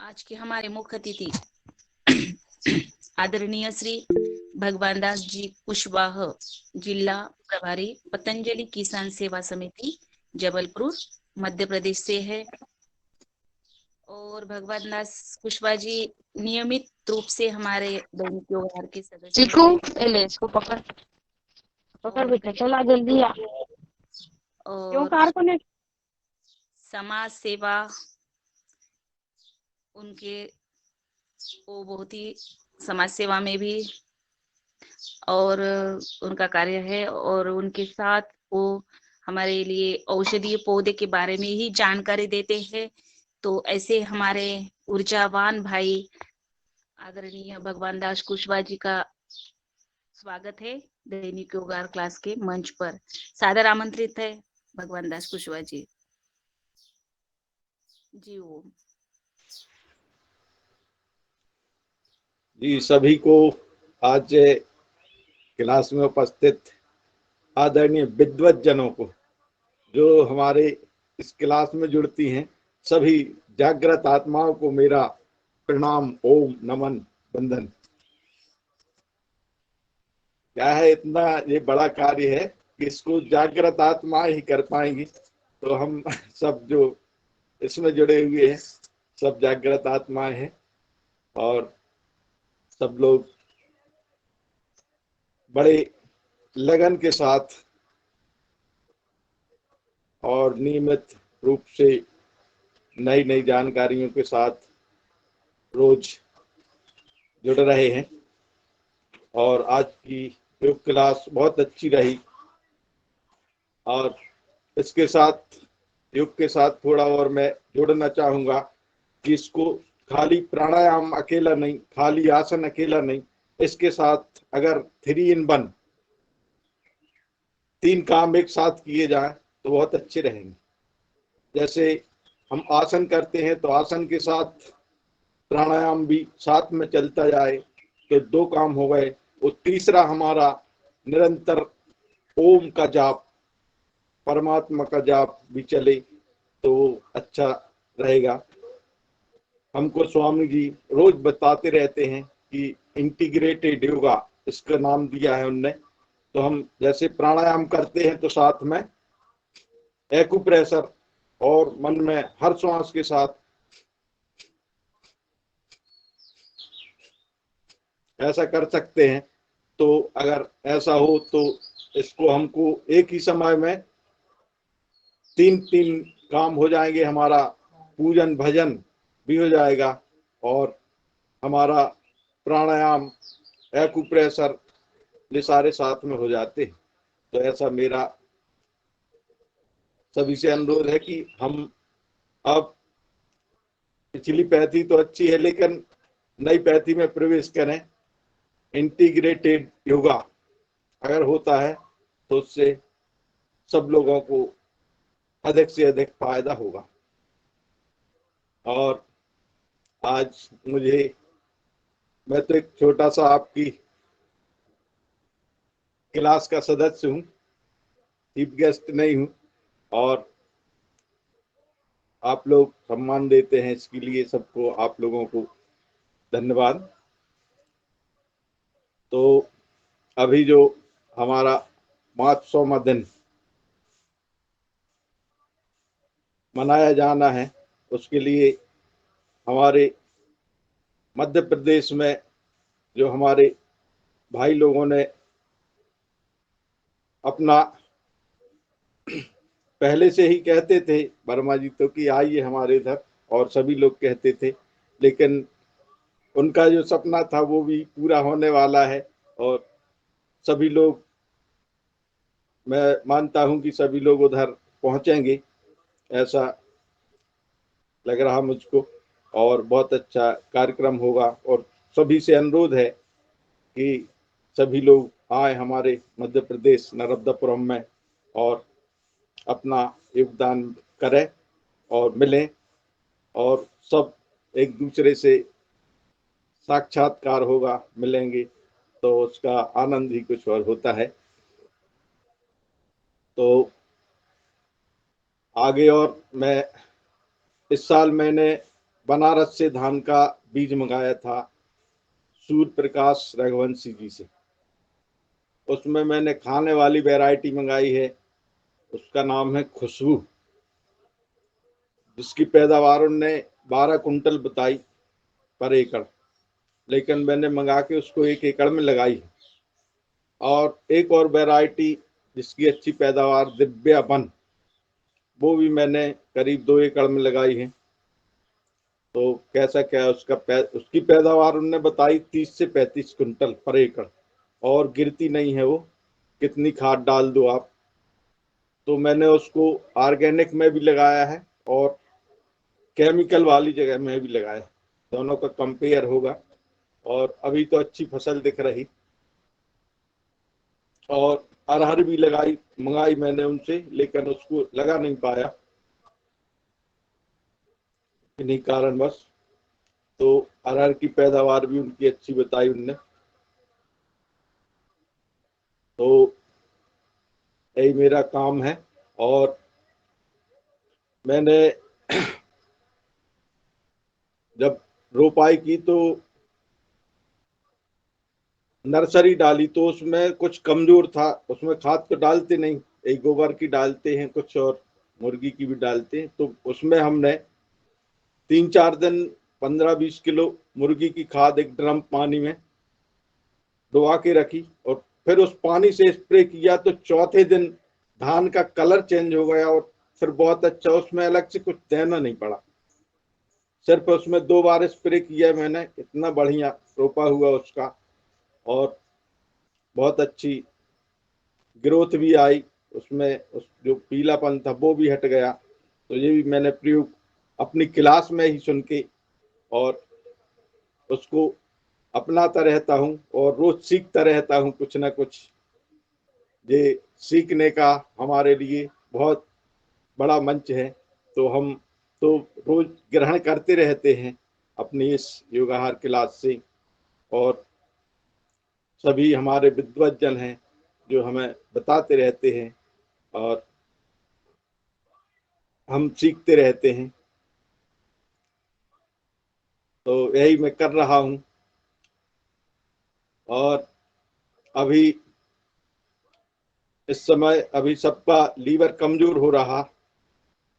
आज के हमारे मुख्य अतिथि आदरणीय श्री भगवान दास जी कुशवाहा, जिला प्रभारी, पतंजलि किसान सेवा समिति, जबलपुर, मध्य प्रदेश से है। और भगवान दास कुशवाहा जी नियमित रूप से हमारे दैनिक व्यवहार के सदस्य चीकू हैं। ले इसको पकड़ पकड़ बेटा, चला जल्दी आ। क्यों और कार को ने समाज सेवा उनके वो बहुत ही समाज सेवा में भी और उनका कार्य है, और उनके साथ वो हमारे लिए औषधीय पौधे के बारे में ही जानकारी देते हैं। तो ऐसे हमारे ऊर्जावान भाई आदरणीय भगवान दास कुशवाहा जी का स्वागत है दैनिक योगार क्लास के मंच पर। सादर आमंत्रित है भगवान दास कुशवाहा जी। जी ओम। जी सभी को आज क्लास में उपस्थित आदरणीय विद्वत जनों को, जो हमारे इस क्लास में जुड़ती हैं, सभी जागृत आत्माओं को मेरा प्रणाम, ओम नमन वंदन। क्या है, इतना ये बड़ा कार्य है कि इसको जागृत आत्मा ही कर पाएंगी। तो हम सब जो इसमें जुड़े हुए हैं सब जागृत आत्माएं हैं, और सब लोग बड़े लगन के साथ और नियमित रूप से नई नई जानकारियों के साथ रोज जुड़ रहे हैं। और आज की योग क्लास बहुत अच्छी रही, और इसके साथ योग के साथ थोड़ा और मैं जोड़ना चाहूंगा कि इसको खाली प्राणायाम अकेला नहीं, खाली आसन अकेला नहीं, इसके साथ अगर 3 in 1 3 काम एक साथ किए जाए तो बहुत अच्छे रहेंगे। जैसे हम आसन करते हैं तो आसन के साथ प्राणायाम भी साथ में चलता जाए तो 2 काम हो गए। और तीसरा हमारा निरंतर ओम का जाप, परमात्मा का जाप भी चले तो अच्छा रहेगा। हमको स्वामी जी रोज बताते रहते हैं कि इंटीग्रेटेड योगा इसका नाम दिया है उनने। तो हम जैसे प्राणायाम करते हैं तो साथ में एक्यूप्रेशर और मन में हर श्वास के साथ ऐसा कर सकते हैं। तो अगर ऐसा हो तो इसको हमको एक ही समय में 3 काम हो जाएंगे। हमारा पूजन भजन भी हो जाएगा और हमारा प्राणायाम, एक्यूप्रेशर, ये सारे साथ में हो जाते हैं। तो ऐसा मेरा सभी से अनुरोध है कि हम अब पिछली पैथी तो अच्छी है लेकिन नई पैथी में प्रवेश करें। इंटीग्रेटेड योगा अगर होता है तो उससे सब लोगों को अधिक से अधिक फायदा होगा। और आज मैं तो एक छोटा सा आपकी क्लास का सदस्य हूँ, चीफ गेस्ट नहीं हूँ, और आप लोग सम्मान देते हैं, इसके लिए सबको आप लोगों को धन्यवाद। तो अभी जो हमारा 500वां दिन मनाया जाना है, उसके लिए हमारे मध्य प्रदेश में जो हमारे भाई लोगों ने अपना पहले से ही कहते थे वर्मा जी तो कि आइए हमारे इधर, और सभी लोग कहते थे, लेकिन उनका जो सपना था वो भी पूरा होने वाला है। और सभी लोग, मैं मानता हूं कि सभी लोग उधर पहुंचेंगे, ऐसा लग रहा मुझको, और बहुत अच्छा कार्यक्रम होगा। और सभी से अनुरोध है कि सभी लोग आए हमारे मध्य प्रदेश नर्मदापुरम में और अपना योगदान करें और मिलें, और सब एक दूसरे से साक्षात्कार होगा, मिलेंगे तो उसका आनंद ही कुछ और होता है। तो आगे और मैं इस साल मैंने बनारस से धान का बीज मंगाया था सूर्य प्रकाश रघुवंशी जी से। उसमें मैंने खाने वाली वैरायटी मंगाई है, उसका नाम है खुशबू, जिसकी पैदावार उनने 12 कुंटल बताई पर एकड़, लेकिन मैंने मंगा के उसको 1 एकड़ में लगाई है। और एक और वैरायटी जिसकी अच्छी पैदावार दिव्या वन, वो भी मैंने करीब 2 एकड़ में लगाई है। तो कैसा क्या उसकी पैदावार उनने बताई 30 से 35 कुंटल पर एकड़, और गिरती नहीं है वो, कितनी खाद डाल दो आप। तो मैंने उसको ऑर्गेनिक में भी लगाया है और केमिकल वाली जगह में भी लगाया है, दोनों का कंपेयर होगा। और अभी तो अच्छी फसल दिख रही। और अरहर भी मंगाई मैंने उनसे, लेकिन उसको लगा नहीं पाया इन्हीं कारणवश। तो अरहर की पैदावार भी उनकी अच्छी बताई उनने। तो यही मेरा काम है। और मैंने जब रोपाई की तो नर्सरी डाली, तो उसमें कुछ कमजोर था, उसमें खाद तो डालते नहीं, एक गोबर की डालते हैं कुछ और मुर्गी की भी डालते हैं। तो उसमें हमने 3-4 दिन 15-20 किलो मुर्गी की खाद एक ड्रम पानी में डुबा के रखी, और फिर उस पानी से स्प्रे किया तो चौथे दिन धान का कलर चेंज हो गया। और फिर बहुत अच्छा, उसमें अलग से कुछ देना नहीं पड़ा, सिर्फ उसमें 2 बार स्प्रे किया मैंने, इतना बढ़िया रोपा हुआ उसका। और बहुत अच्छी ग्रोथ भी आई उसमें, उस जो पीलापन था वो भी हट गया। तो ये भी मैंने प्रयोग अपनी क्लास में ही सुन के और उसको अपनाता रहता हूँ, और रोज सीखता रहता हूँ कुछ ना कुछ। ये सीखने का हमारे लिए बहुत बड़ा मंच है। तो हम तो रोज ग्रहण करते रहते हैं अपनी इस योगाहार क्लास से। और सभी हमारे विद्वज्जन हैं जो हमें बताते रहते हैं, और हम सीखते रहते हैं। तो यही मैं कर रहा हूँ। और अभी इस समय अभी सबका लीवर कमजोर हो रहा,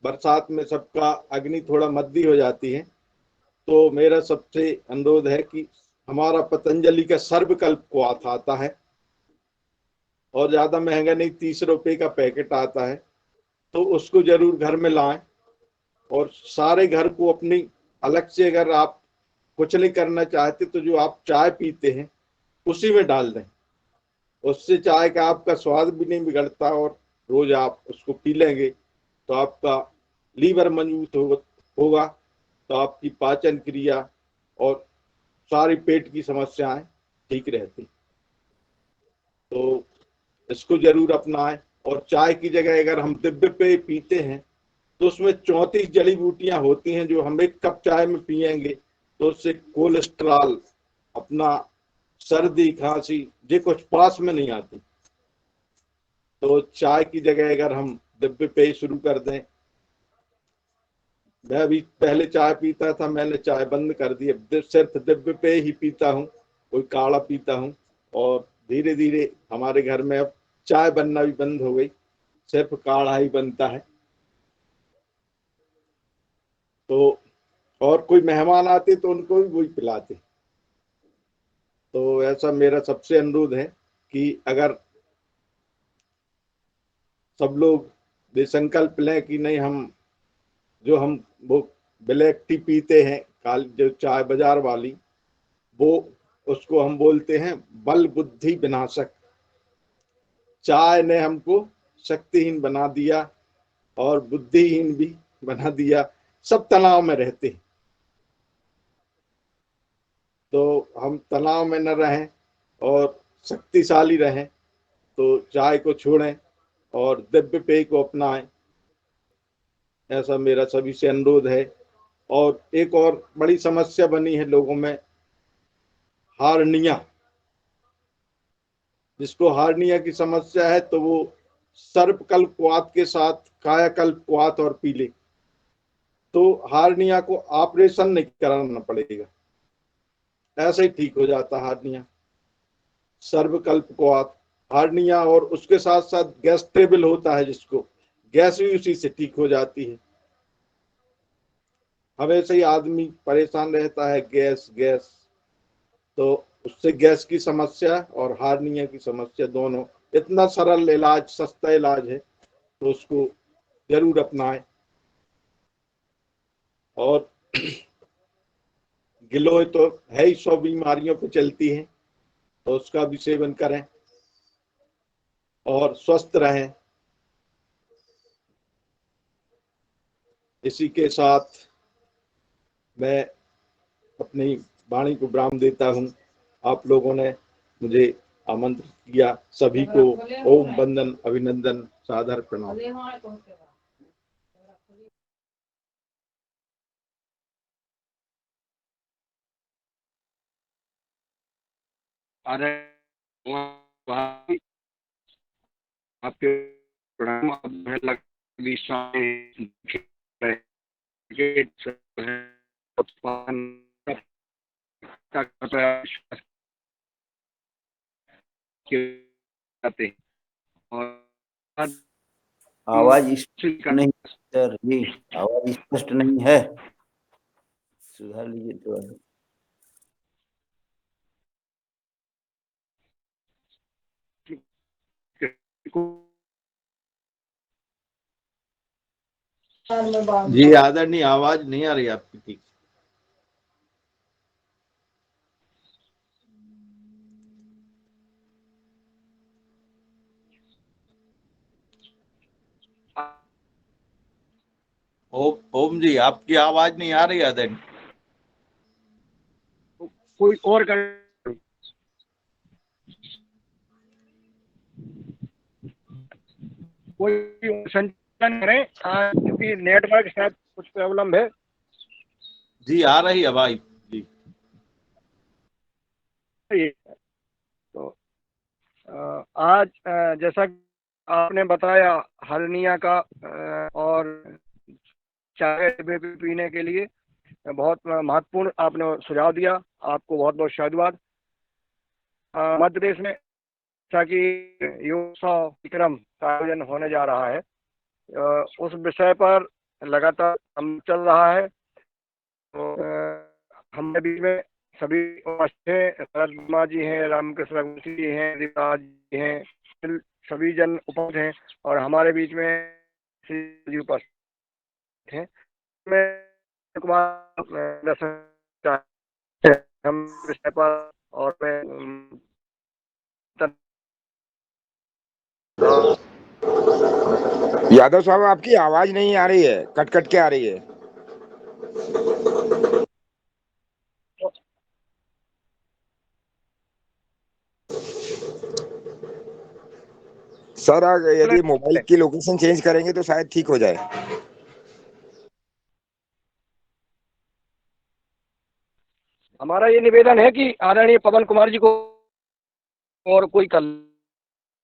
बरसात में सबका अग्नि थोड़ा मद्दी हो जाती है। तो मेरा सबसे अनुरोध है कि हमारा पतंजलि का सर्वकल्प को आता है, और ज्यादा महंगा नहीं, 30 रुपए का पैकेट आता है। तो उसको जरूर घर में लाएं, और सारे घर को अपनी अलग से, अगर आप कुछ नहीं करना चाहते तो जो आप चाय पीते हैं उसी में डाल दें। उससे चाय का आपका स्वाद भी नहीं बिगड़ता, और रोज आप उसको पी लेंगे तो आपका लीवर मजबूत होगा। तो आपकी पाचन क्रिया और सारी पेट की समस्याएं ठीक रहती। तो इसको जरूर अपनाएं। और चाय की जगह अगर हम दिव्य पेय पीते हैं तो उसमें 34 जड़ी बूटियां होती हैं, जो हम 1 कप चाय में पिएंगे तो उससे कोलेस्ट्रॉल, अपना सर्दी खांसी, ये कुछ पास में नहीं आती। तो चाय की जगह अगर हम दिव्य पेय शुरू कर दें, मैं अभी पहले चाय पीता था, मैंने चाय बंद कर दी, सिर्फ दिव्य पेय ही पीता हूँ, कोई काढ़ा पीता हूँ। और धीरे धीरे हमारे घर में अब चाय बनना भी बंद हो गई, सिर्फ काढ़ा ही बनता है। तो और कोई मेहमान आते तो उनको भी वही पिलाते। तो ऐसा मेरा सबसे अनुरोध है कि अगर सब लोग ये संकल्प लें कि नहीं, हम वो ब्लैक टी पीते हैं, काली जो चाय बाजार वाली, वो उसको हम बोलते हैं बल बुद्धि विनाशक। चाय ने हमको शक्तिहीन बना दिया और बुद्धिहीन भी बना दिया, सब तनाव में रहते हैं। तो हम तनाव में न रहें और शक्तिशाली रहें, तो चाय को छोड़ें और दिव्य पेय को अपनाएं, ऐसा मेरा सभी से अनुरोध है। और एक और बड़ी समस्या बनी है लोगों में, हार्निया। जिसको हार्निया की समस्या है तो वो सर्पकल्प क्वाथ के साथ कायाकल्प क्वाथ और पी ले। तो हार्निया को ऑपरेशन नहीं कराना पड़ेगा, ऐसे ही ठीक हो जाता हार्निया। सर्वकल्प को हार्निया, और उसके साथ साथ गैस ट्रेबल होता है, जिसको गैस भी उसी से ठीक हो जाती है। हमेशा ही आदमी परेशान रहता है, गैस गैस, तो उससे गैस की समस्या और हार्निया की समस्या दोनों, इतना सरल इलाज, सस्ता इलाज है, तो उसको जरूर अपनाएं। और गिलोय तो है ही, 100 बीमारियों पे चलती है, तो उसका भी सेवन करें और स्वस्थ रहें। इसी के साथ मैं अपनी वाणी को विराम देता हूँ। आप लोगों ने मुझे आमंत्रित किया, सभी को ओम वंदन, अभिनंदन, सादर प्रणाम। अरे आपके प्रणाम। और आवाज स्पष्ट नहीं सर जी, आवाज स्पष्ट नहीं है, सुधार लीजिए थोड़ा। जी आदरणीय, आवाज नहीं आ रही आपकी ठीक। ओम जी, आपकी आवाज नहीं आ रही आदरणीय। कोई और कर, कोई संचालन करें, क्योंकि नेटवर्क शायद कुछ प्रॉब्लम है। जी आ रही है भाई जी। तो आज जैसा आपने बताया हर्निया का, और चाय पीने के लिए बहुत महत्वपूर्ण आपने सुझाव दिया, आपको बहुत बहुत धन्यवाद। मध्य प्रदेश में जैसा कि योग कार्यक्रम का आयोजन होने जा रहा है, उस विषय पर लगातार हम चल रहा है। तो हमारे बीच में सभी शरद वर्मा जी हैं, रामकृष्ण रघुवंशी जी हैं, दीपराज जी हैं, सभी जन उपस्थित हैं और हमारे बीच में जी उपस्थित हैं। मैं हम विषय पर और मैं यादव साहब, आपकी आवाज नहीं आ रही है, कट कट के आ रही है। सर यदि मोबाइल की लोकेशन चेंज करेंगे तो शायद ठीक हो जाए। हमारा ये निवेदन है कि आदरणीय पवन कुमार जी को और कोई कल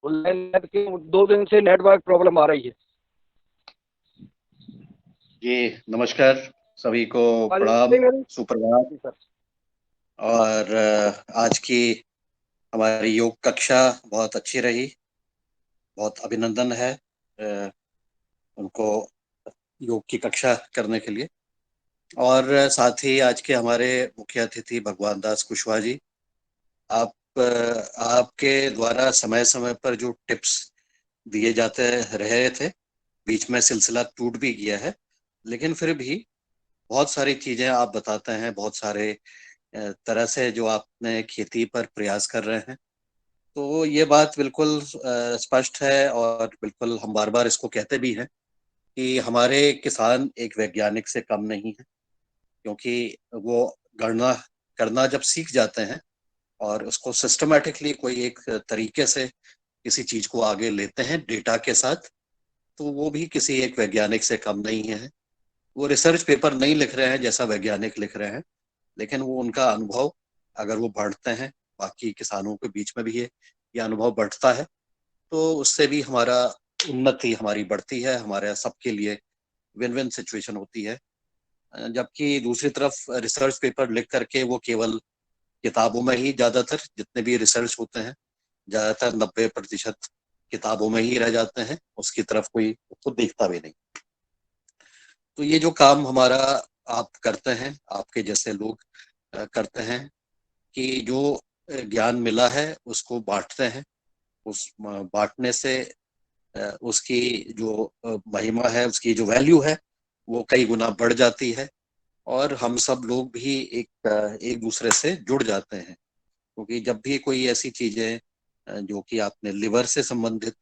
2 दिन से नेटवर्क प्रॉब्लम आ रही है। जी नमस्कार, सभी को प्रणाम, सुप्रभात। और आज की हमारी योग कक्षा बहुत अच्छी रही, बहुत अभिनंदन है उनको योग की कक्षा करने के लिए। और साथ ही आज के हमारे मुख्य अतिथि भगवान दास कुशवाहा जी, आपके द्वारा समय समय पर जो टिप्स दिए जाते रहे थे, बीच में सिलसिला टूट भी गया है, लेकिन फिर भी बहुत सारी चीजें आप बताते हैं, बहुत सारे तरह से जो आपने खेती पर प्रयास कर रहे हैं। तो ये बात बिल्कुल स्पष्ट है और बिल्कुल हम बार बार इसको कहते भी हैं कि हमारे किसान एक वैज्ञानिक से कम नहीं है, क्योंकि वो गणना करना जब सीख जाते हैं और उसको सिस्टमेटिकली कोई एक तरीके से किसी चीज को आगे लेते हैं डेटा के साथ, तो वो भी किसी एक वैज्ञानिक से कम नहीं है। वो रिसर्च पेपर नहीं लिख रहे हैं जैसा वैज्ञानिक लिख रहे हैं, लेकिन वो उनका अनुभव अगर वो बढ़ते हैं, बाकी किसानों के बीच में भी ये अनुभव बढ़ता है, तो उससे भी हमारा उन्नति हमारी बढ़ती है, हमारे सबके लिए विन विन सिचुएशन होती है। जबकि दूसरी तरफ रिसर्च पेपर लिख करके वो केवल किताबों में ही, ज्यादातर जितने भी रिसर्च होते हैं ज्यादातर 90% किताबों में ही रह जाते हैं, उसकी तरफ कोई उसको देखता भी नहीं। तो ये जो काम हमारा आप करते हैं, आपके जैसे लोग करते हैं कि जो ज्ञान मिला है उसको बांटते हैं, उस बांटने से उसकी जो महिमा है, उसकी जो वैल्यू है वो कई गुना बढ़ जाती है और हम सब लोग भी एक दूसरे से जुड़ जाते हैं। क्योंकि जब भी कोई ऐसी चीजें जो कि आपने लिवर से संबंधित,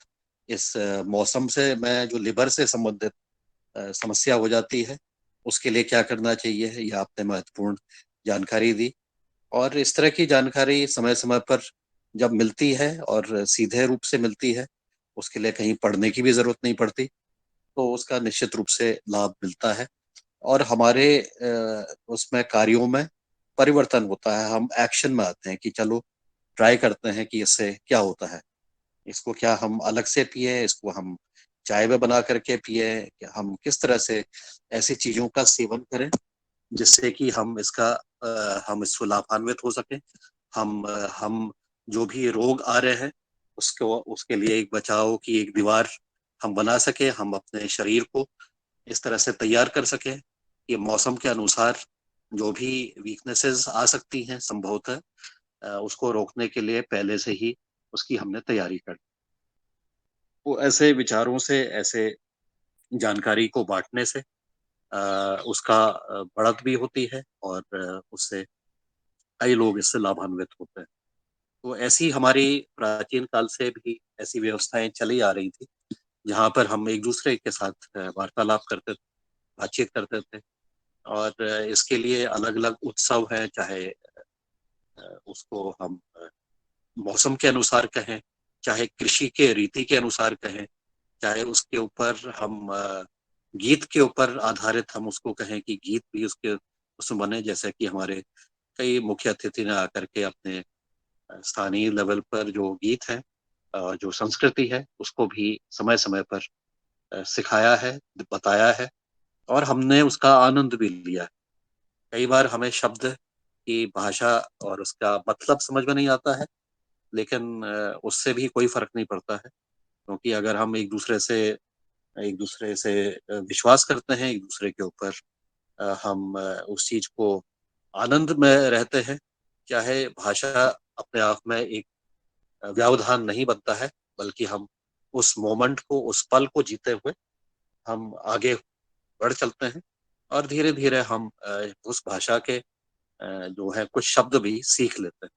इस मौसम से मैं जो लिवर से संबंधित समस्या हो जाती है उसके लिए क्या करना चाहिए, ये आपने महत्वपूर्ण जानकारी दी। और इस तरह की जानकारी समय समय पर जब मिलती है और सीधे रूप से मिलती है, उसके लिए कहीं पढ़ने की भी जरूरत नहीं पड़ती, तो उसका निश्चित रूप से लाभ मिलता है और हमारे उसमें कार्यों में परिवर्तन होता है। हम एक्शन में आते हैं कि चलो ट्राई करते हैं कि इससे क्या होता है, इसको क्या हम अलग से पिए, इसको हम चाय में बना करके पिए, हम किस तरह से ऐसी चीजों का सेवन करें जिससे कि हम इसको लाभान्वित हो सके। हम जो भी रोग आ रहे हैं उसके लिए एक बचाव की एक दीवार हम बना सके, हम अपने शरीर को इस तरह से तैयार कर सके कि मौसम के अनुसार जो भी वीकनेसेस आ सकती हैं संभवतः उसको रोकने के लिए पहले से ही उसकी हमने तैयारी कर। वो ऐसे विचारों से, ऐसे जानकारी को बांटने से उसका बढ़त भी होती है और उससे कई लोग इससे लाभान्वित होते हैं। तो ऐसी हमारी प्राचीन काल से भी ऐसी व्यवस्थाएं चली आ रही थी जहाँ पर हम एक दूसरे के साथ वार्तालाप करते थे, बातचीत करते थे और इसके लिए अलग अलग उत्सव है, चाहे उसको हम मौसम के अनुसार कहें, चाहे कृषि के रीति के अनुसार कहें, चाहे उसके ऊपर हम गीत के ऊपर आधारित हम उसको कहें कि गीत भी उसमें बने, जैसे कि हमारे कई मुख्य अतिथि ने आकर के अपने स्थानीय लेवल पर जो गीत है, जो संस्कृति है, उसको भी समय समय पर सिखाया है, बताया है और हमने उसका आनंद भी लिया है। कई बार हमें शब्द की भाषा और उसका मतलब समझ में नहीं आता है, लेकिन उससे भी कोई फर्क नहीं पड़ता है, क्योंकि अगर हम एक दूसरे से विश्वास करते हैं, एक दूसरे के ऊपर हम उस चीज को आनंद में रहते हैं, चाहे भाषा अपने आप में एक व्यवधान नहीं बनता है, बल्कि हम उस मोमेंट को, उस पल को जीते हुए हम आगे बढ़ चलते हैं और धीरे धीरे हम उस भाषा के जो है कुछ शब्द भी सीख लेते हैं।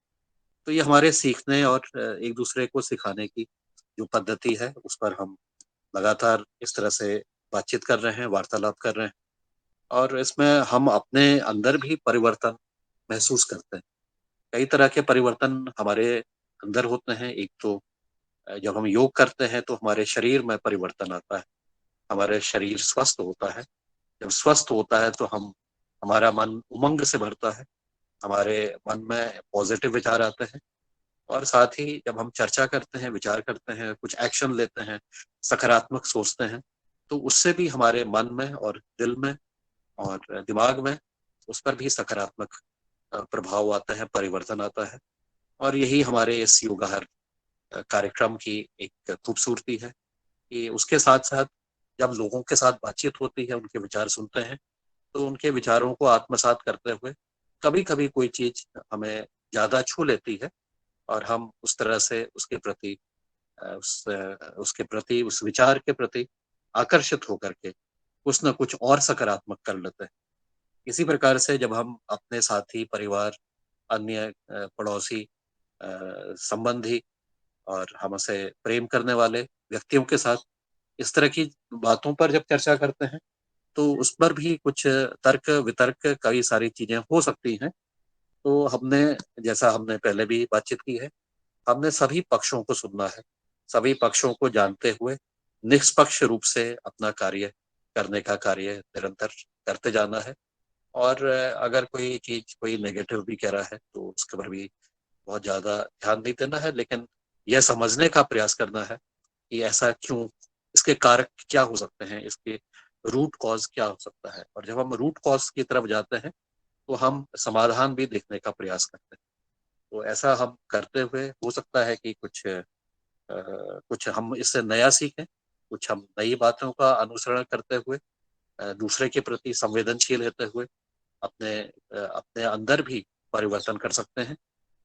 तो ये हमारे सीखने और एक दूसरे को सिखाने की जो पद्धति है उस पर हम लगातार इस तरह से बातचीत कर रहे हैं, वार्तालाप कर रहे हैं और इसमें हम अपने अंदर भी परिवर्तन महसूस करते हैं। कई तरह के परिवर्तन हमारे अंदर होते हैं। एक तो जब हम योग करते हैं तो हमारे शरीर में परिवर्तन आता है, हमारे शरीर स्वस्थ होता है। जब स्वस्थ होता है तो हमारा मन उमंग से भरता है, हमारे मन में पॉजिटिव विचार आते हैं और साथ ही जब हम चर्चा करते हैं, विचार करते हैं, कुछ एक्शन लेते हैं, सकारात्मक सोचते हैं, तो उससे भी हमारे मन में और दिल में और दिमाग में उस पर भी सकारात्मक प्रभाव आता है, परिवर्तन आता है। और यही हमारे इस योगाहर कार्यक्रम की एक खूबसूरती है कि उसके साथ साथ जब लोगों के साथ बातचीत होती है, उनके विचार सुनते हैं, तो उनके विचारों को आत्मसात करते हुए कभी कभी कोई चीज हमें ज्यादा छू लेती है और हम उस तरह से उसके प्रति, उस विचार के प्रति आकर्षित होकर के कुछ न कुछ और सकारात्मक कर लेते हैं। इसी प्रकार से जब हम अपने साथी, परिवार, अन्य पड़ोसी, संबंधी और हमसे प्रेम करने वाले व्यक्तियों के साथ इस तरह की बातों पर जब चर्चा करते हैं तो उस पर भी कुछ तर्क वितर्क कई सारी चीजें हो सकती हैं। तो जैसा हमने पहले भी बातचीत की है, हमने सभी पक्षों को सुनना है, सभी पक्षों को जानते हुए निष्पक्ष रूप से अपना कार्य करने का कार्य निरंतर करते जाना है। और अगर कोई चीज कोई नेगेटिव भी कह रहा है तो उसके पर भी बहुत ज्यादा ध्यान नहीं देना है, लेकिन यह समझने का प्रयास करना है कि ऐसा क्यों, इसके कारक क्या हो सकते हैं, इसके रूट कॉज क्या हो सकता है, और जब हम रूट कॉज की तरफ जाते हैं तो हम समाधान भी देखने का प्रयास करते हैं। तो ऐसा हम करते हुए हो सकता है कि कुछ हम इससे नया सीखें, कुछ हम नई बातों का अनुसरण करते हुए दूसरे के प्रति संवेदनशील रहते हुए अपने अंदर भी परिवर्तन कर सकते हैं,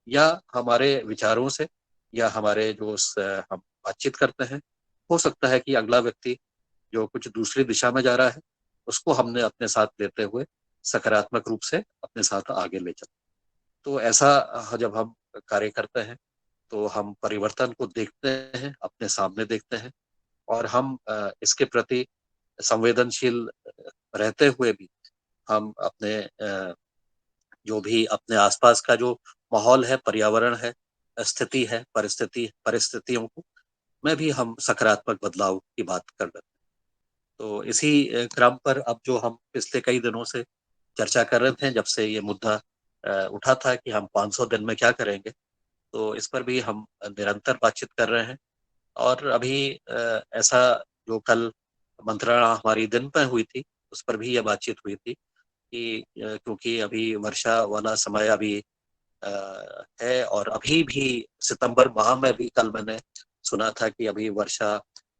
या हमारे विचारों से, या हमारे हम बातचीत करते हैं, हो सकता है कि अगला व्यक्ति जो कुछ दूसरी दिशा में जा रहा है उसको हमने अपने साथ लेते हुए सकारात्मक रूप से अपने साथ आगे ले चले। तो ऐसा जब हम कार्य करते हैं तो हम परिवर्तन को देखते हैं, अपने सामने देखते हैं, और हम इसके प्रति संवेदनशील रहते हुए भी हम अपने जो भी अपने आसपास का जो माहौल है, पर्यावरण है, स्थिति है, परिस्थितियों को में भी हम सकारात्मक बदलाव की बात कर रहे हैं। तो इसी क्रम पर अब जो हम पिछले कई दिनों से चर्चा कर रहे थे, जब से ये मुद्दा उठा था कि हम 500 दिन में क्या करेंगे, तो इस पर भी हम निरंतर बातचीत कर रहे हैं। और अभी ऐसा जो कल मंत्रणा हमारी दिन में हुई थी उस पर भी यह बातचीत हुई थी कि क्योंकि अभी वर्षा वाला समय अभी है, और अभी भी सितंबर माह में भी कल मैंने सुना था कि अभी वर्षा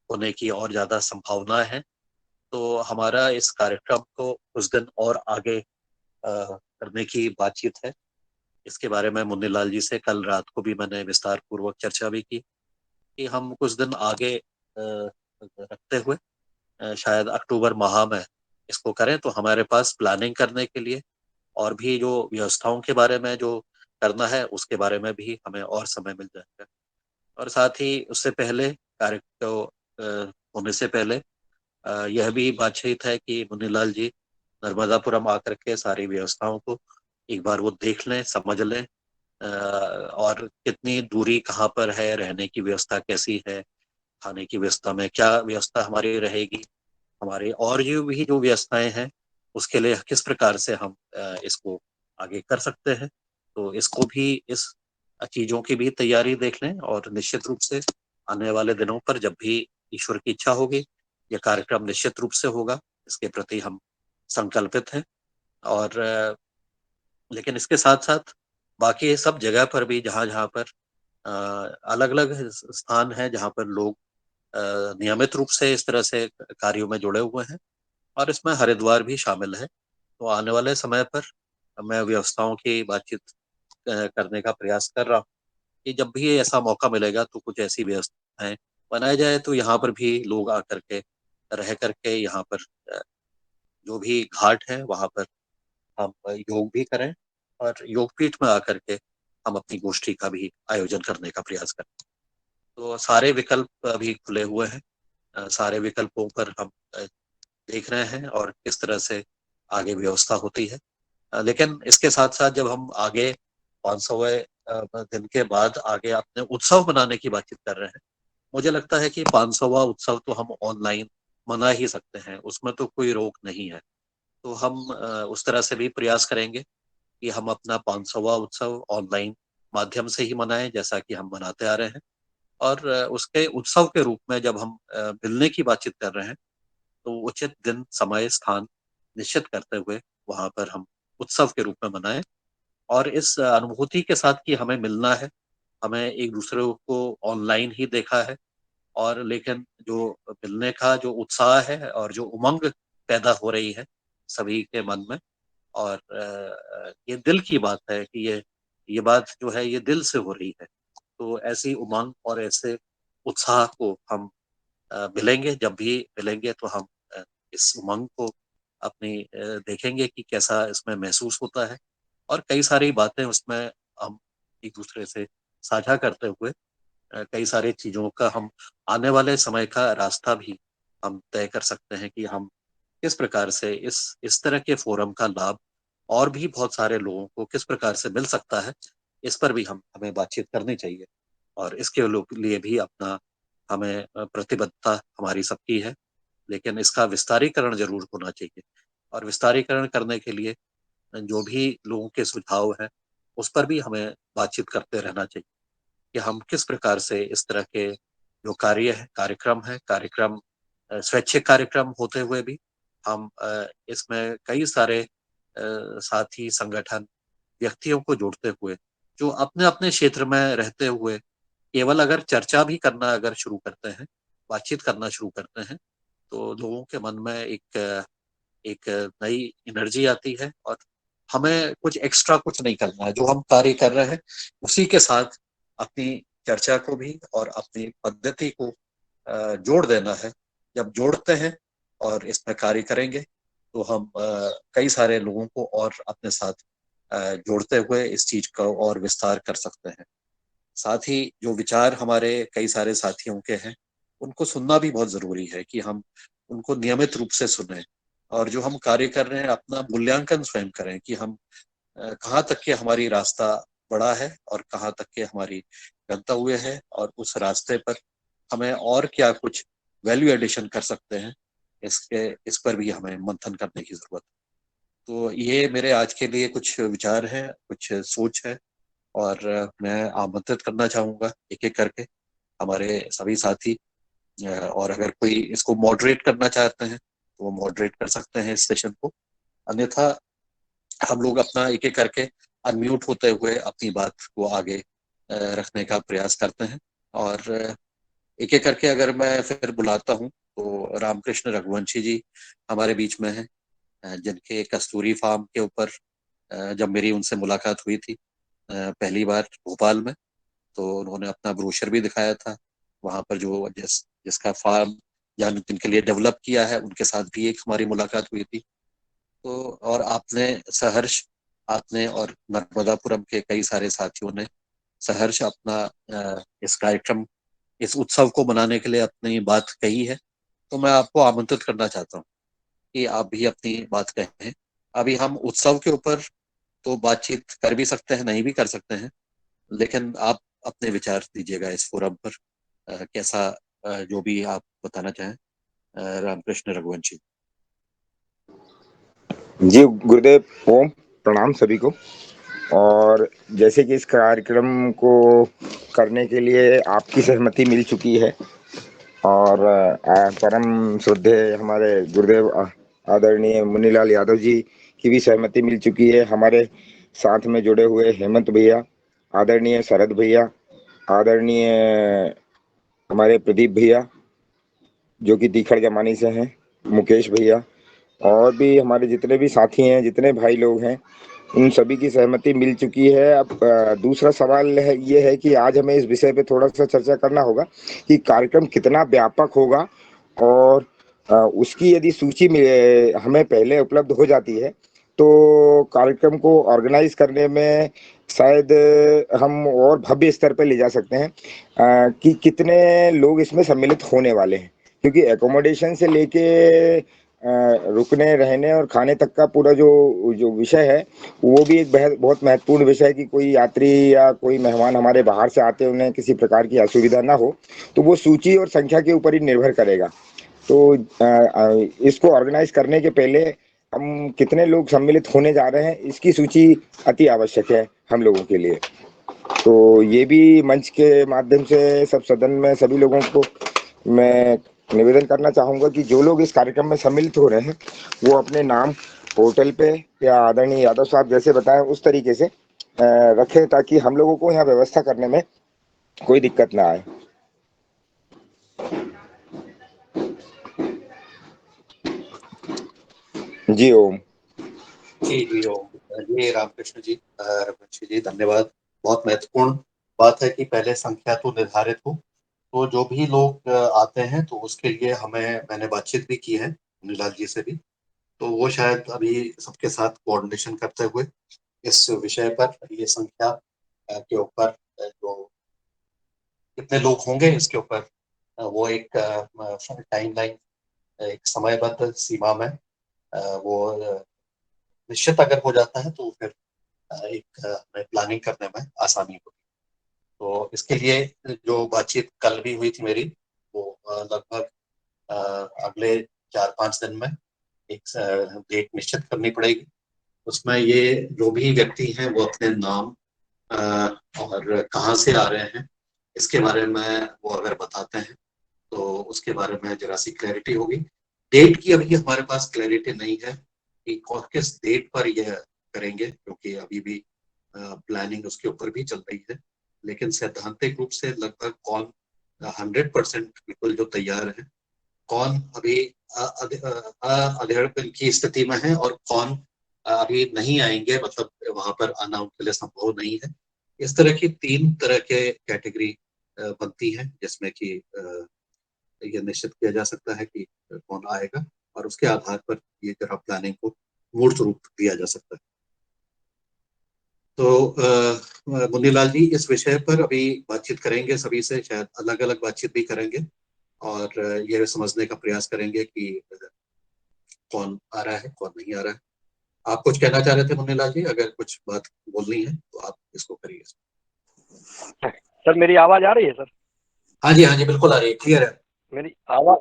होने की और ज्यादा संभावना है। तो हमारा इस कार्यक्रम को कुछ दिन और आगे करने की बातचीत है। इसके बारे में मुन्नी लाल जी से कल रात को भी मैंने विस्तार पूर्वक चर्चा भी की कि हम कुछ दिन आगे रखते हुए शायद अक्टूबर माह में इसको करें, तो हमारे पास प्लानिंग करने के लिए और भी जो व्यवस्थाओं के बारे में जो करना है उसके बारे में भी हमें और समय मिल जाएगा। और साथ ही उससे पहले कार्य को होने से पहले यह भी बातचीत है कि मुन्नीलाल जी नर्मदापुरम आकर के सारी व्यवस्थाओं को एक बार वो देख लें, समझ लें, और कितनी दूरी कहाँ पर है, रहने की व्यवस्था कैसी है, खाने की व्यवस्था में क्या व्यवस्था हमारी रहेगी, हमारे और जो व्यवस्थाएं हैं उसके लिए किस प्रकार से हम इसको आगे कर सकते हैं। तो इसको भी, इस चीजों की भी तैयारी देख लें, और निश्चित रूप से आने वाले दिनों पर जब भी ईश्वर की इच्छा होगी यह कार्यक्रम निश्चित रूप से होगा, इसके प्रति हम संकल्पित हैं। और लेकिन इसके साथ साथ बाकी सब जगह पर भी जहाँ जहाँ पर अलग अलग स्थान है जहाँ पर लोग नियमित रूप से इस तरह से कार्यों में जुड़े हुए हैं, और इसमें हरिद्वार भी शामिल है। तो आने वाले समय पर मैं व्यवस्थाओं की बातचीत करने का प्रयास कर रहा हूँ कि जब भी ऐसा मौका मिलेगा तो कुछ ऐसी व्यवस्थाएं बनाई जाए, तो यहाँ पर भी लोग आकर के रह करके यहाँ पर जो भी घाट है वहाँ पर हम योग भी करें, और योगपीठ में आकर के हम अपनी गोष्ठी का भी आयोजन करने का प्रयास करें। तो सारे विकल्प अभी खुले हुए हैं, सारे विकल्पों पर हम देख रहे हैं और किस तरह से आगे व्यवस्था होती है। लेकिन इसके साथ साथ जब हम आगे 500वें दिन के बाद आगे अपने उत्सव मनाने की बातचीत कर रहे हैं, मुझे लगता है कि 500वां उत्सव तो हम ऑनलाइन मना ही सकते हैं, उसमें तो कोई रोक नहीं है। तो हम उस तरह से भी प्रयास करेंगे कि हम अपना 500वां उत्सव ऑनलाइन माध्यम से ही मनाएं, जैसा कि हम मनाते आ रहे हैं। और उसके उत्सव के रूप में जब हम मिलने की बातचीत कर रहे हैं तो उचित दिन, समय, स्थान निश्चित करते हुए वहां पर हम उत्सव के रूप में मनाएं, और इस अनुभूति के साथ कि हमें मिलना है, हमें एक दूसरे को ऑनलाइन ही देखा है, और लेकिन जो मिलने का जो उत्साह है और जो उमंग पैदा हो रही है सभी के मन में, और ये दिल की बात है कि ये बात जो है ये दिल से हो रही है। तो ऐसी उमंग और ऐसे उत्साह को हम मिलेंगे, जब भी मिलेंगे तो हम इस उमंग को अपनी देखेंगे कि कैसा इसमें महसूस होता है, और कई सारी बातें उसमें हम एक दूसरे से साझा करते हुए कई सारी चीजों का हम आने वाले समय का रास्ता भी हम तय कर सकते हैं कि हम किस प्रकार से इस तरह के फोरम का लाभ और भी बहुत सारे लोगों को किस प्रकार से मिल सकता है, इस पर भी हमें बातचीत करनी चाहिए। और इसके लिए भी अपना हमें प्रतिबद्धता हमारी सबकी है, लेकिन इसका विस्तारीकरण जरूर होना चाहिए। और विस्तारीकरण करने के लिए जो भी लोगों के सुझाव हैं उस पर भी हमें बातचीत करते रहना चाहिए कि हम किस प्रकार से इस तरह के जो कार्यक्रम है, स्वैच्छिक कार्यक्रम होते हुए भी हम इसमें कई सारे साथी, संगठन, व्यक्तियों को जोड़ते हुए, जो अपने अपने क्षेत्र में रहते हुए केवल अगर चर्चा भी करना अगर शुरू करते हैं, बातचीत करना शुरू करते हैं, तो लोगों के मन में एक नई एनर्जी आती है और हमें कुछ एक्स्ट्रा कुछ नहीं करना है। जो हम कार्य कर रहे हैं उसी के साथ अपनी चर्चा को भी और अपनी पद्धति को जोड़ देना है। जब जोड़ते हैं और इसमें कार्य करेंगे तो हम कई सारे लोगों को और अपने साथ जोड़ते हुए इस चीज का और विस्तार कर सकते हैं। साथ ही जो विचार हमारे कई सारे साथियों के हैं, उनको सुनना भी बहुत जरूरी है कि हम उनको नियमित रूप से सुने और जो हम कार्य कर रहे हैं अपना मूल्यांकन स्वयं करें कि हम कहाँ तक के हमारी रास्ता बढ़ा है और कहाँ तक के हमारी गंतव्य है और उस रास्ते पर हमें और क्या कुछ वैल्यू एडिशन कर सकते हैं, इस पर भी हमें मंथन करने की जरूरत है। तो ये मेरे आज के लिए कुछ विचार हैं, कुछ सोच है और मैं आमंत्रित करना चाहूंगा एक एक करके हमारे सभी साथी, और अगर कोई इसको मॉडरेट करना चाहते हैं तो वो मॉडरेट कर सकते हैं इस सेशन को, अन्यथा हम लोग अपना एक एक करके अनम्यूट होते हुए अपनी बात को आगे रखने का प्रयास करते हैं। और एक एक करके अगर मैं फिर बुलाता हूँ तो रामकृष्ण रघुवंशी जी हमारे बीच में हैं, जिनके कस्तूरी फार्म के ऊपर जब मेरी उनसे मुलाकात हुई थी पहली बार भोपाल में, तो उन्होंने अपना ब्रोशर भी दिखाया था वहां पर, जो जिसका फार्म जिनके लिए डेवलप किया है उनके साथ भी एक हमारी मुलाकात हुई थी। तो और आपने सहर्ष, आपने और नर्मदापुरम के कई सारे साथियों ने सहर्ष अपना इस कार्यक्रम, इस उत्सव को मनाने के लिए अपनी बात कही है। तो मैं आपको आमंत्रित करना चाहता हूँ कि आप भी अपनी बात कहें। अभी हम उत्सव के ऊपर तो बातचीत कर भी सकते हैं, नहीं भी कर सकते हैं, लेकिन आप अपने विचार दीजिएगा इस फोरम पर, कैसा जो भी आप बताना चाहें। रामकृष्ण रघुवंशी। जी गुरुदेव, ओम प्रणाम सभी को। और जैसे कि इस कार्यक्रम को करने के लिए आपकी सहमति मिल चुकी है और परम श्रद्धेय हमारे गुरुदेव आदरणीय मुन्नीलाल यादव जी की भी सहमति मिल चुकी है। हमारे साथ में जुड़े हुए हेमंत भैया, आदरणीय शरद भैया, आदरणीय हमारे प्रदीप भैया जो कि तीखड़ जमानी से हैं, मुकेश भैया, और भी हमारे जितने भी साथी हैं, जितने भाई लोग हैं, उन सभी की सहमति मिल चुकी है। अब दूसरा सवाल है ये है कि आज हमें इस विषय पे थोड़ा सा चर्चा करना होगा कि कार्यक्रम कितना व्यापक होगा और उसकी यदि सूची में हमें पहले उपलब्ध हो जाती है तो कार्यक्रम को ऑर्गेनाइज करने में शायद हम और भव्य स्तर पर ले जा सकते हैं कि कितने लोग इसमें सम्मिलित होने वाले हैं, क्योंकि एकोमोडेशन से लेके रुकने, रहने और खाने तक का पूरा जो जो विषय है वो भी एक बहुत महत्वपूर्ण विषय है कि कोई यात्री या कोई मेहमान हमारे बाहर से आते उन्हें किसी प्रकार की असुविधा ना हो, तो वो सूची और संख्या के ऊपर ही निर्भर करेगा। तो इसको ऑर्गेनाइज करने के पहले हम कितने लोग सम्मिलित होने जा रहे हैं इसकी सूची अति आवश्यक है हम लोगों के लिए। तो ये भी मंच के माध्यम से सब सदन में सभी लोगों को मैं निवेदन करना चाहूंगा कि जो लोग इस कार्यक्रम में सम्मिलित हो रहे हैं वो अपने नाम पोर्टल पे या आदरणीय यादव साहब जैसे बताएं उस तरीके से रखें ताकि हम लोगों को यहाँ व्यवस्था करने में कोई दिक्कत ना आए। जी ओम। जी ओम। जी रामकृष्ण जी, रघुवंशी जी, धन्यवाद। बहुत महत्वपूर्ण बात है कि पहले संख्या तो निर्धारित हो, तो जो भी लोग आते हैं तो उसके लिए मैंने बातचीत भी की है मुन्नीलाल जी से भी, तो वो शायद अभी सबके साथ कोऑर्डिनेशन करते हुए इस विषय पर, ये संख्या के ऊपर जो कितने लोग होंगे इसके ऊपर वो एक टाइमलाइन, एक समयबद्ध सीमा में वो निश्चित अगर हो जाता है तो फिर एक प्लानिंग करने में आसानी होगी। तो इसके लिए जो बातचीत कल भी हुई थी मेरी, वो लगभग अगले 4-5 दिन में एक डेट निश्चित करनी पड़ेगी। उसमें ये जो भी व्यक्ति हैं वो अपने नाम और कहाँ से आ रहे हैं इसके बारे में वो अगर बताते हैं तो उसके बारे में जरा सी क्लैरिटी होगी। डेट की अभी हमारे पास क्लैरिटी नहीं है कि किस डेट पर यह करेंगे, क्योंकि अभी भी प्लानिंग उसके ऊपर भी चल रही है। लेकिन सैद्धांतिक रूप से लगभग कौन 100% बिल्कुल जो तैयार है, कौन अभी अधेड़पन की स्थिति में है और कौन अभी नहीं आएंगे, मतलब वहां पर आना उनके लिए संभव नहीं है। इस तरह की 3 तरह के कैटेगरी बनती है, जिसमें कि यह निश्चित किया जा सकता है कि कौन आएगा, और उसके आधार पर ये तरह प्लानिंग को मूर्त रूप दिया जा सकता है। तो मुन्नीलाल जी इस विषय पर अभी बातचीत करेंगे सभी से, शायद अलग अलग बातचीत भी करेंगे और यह समझने का प्रयास करेंगे कि कौन आ रहा है कौन नहीं आ रहा है। आप कुछ कहना चाह रहे थे मुन्नीलाल जी, अगर कुछ बात बोलनी है तो आप इसको करिए। सर मेरी आवाज आ रही है सर? हाँ जी बिल्कुल आ रही है, क्लियर है मेरी आवाज।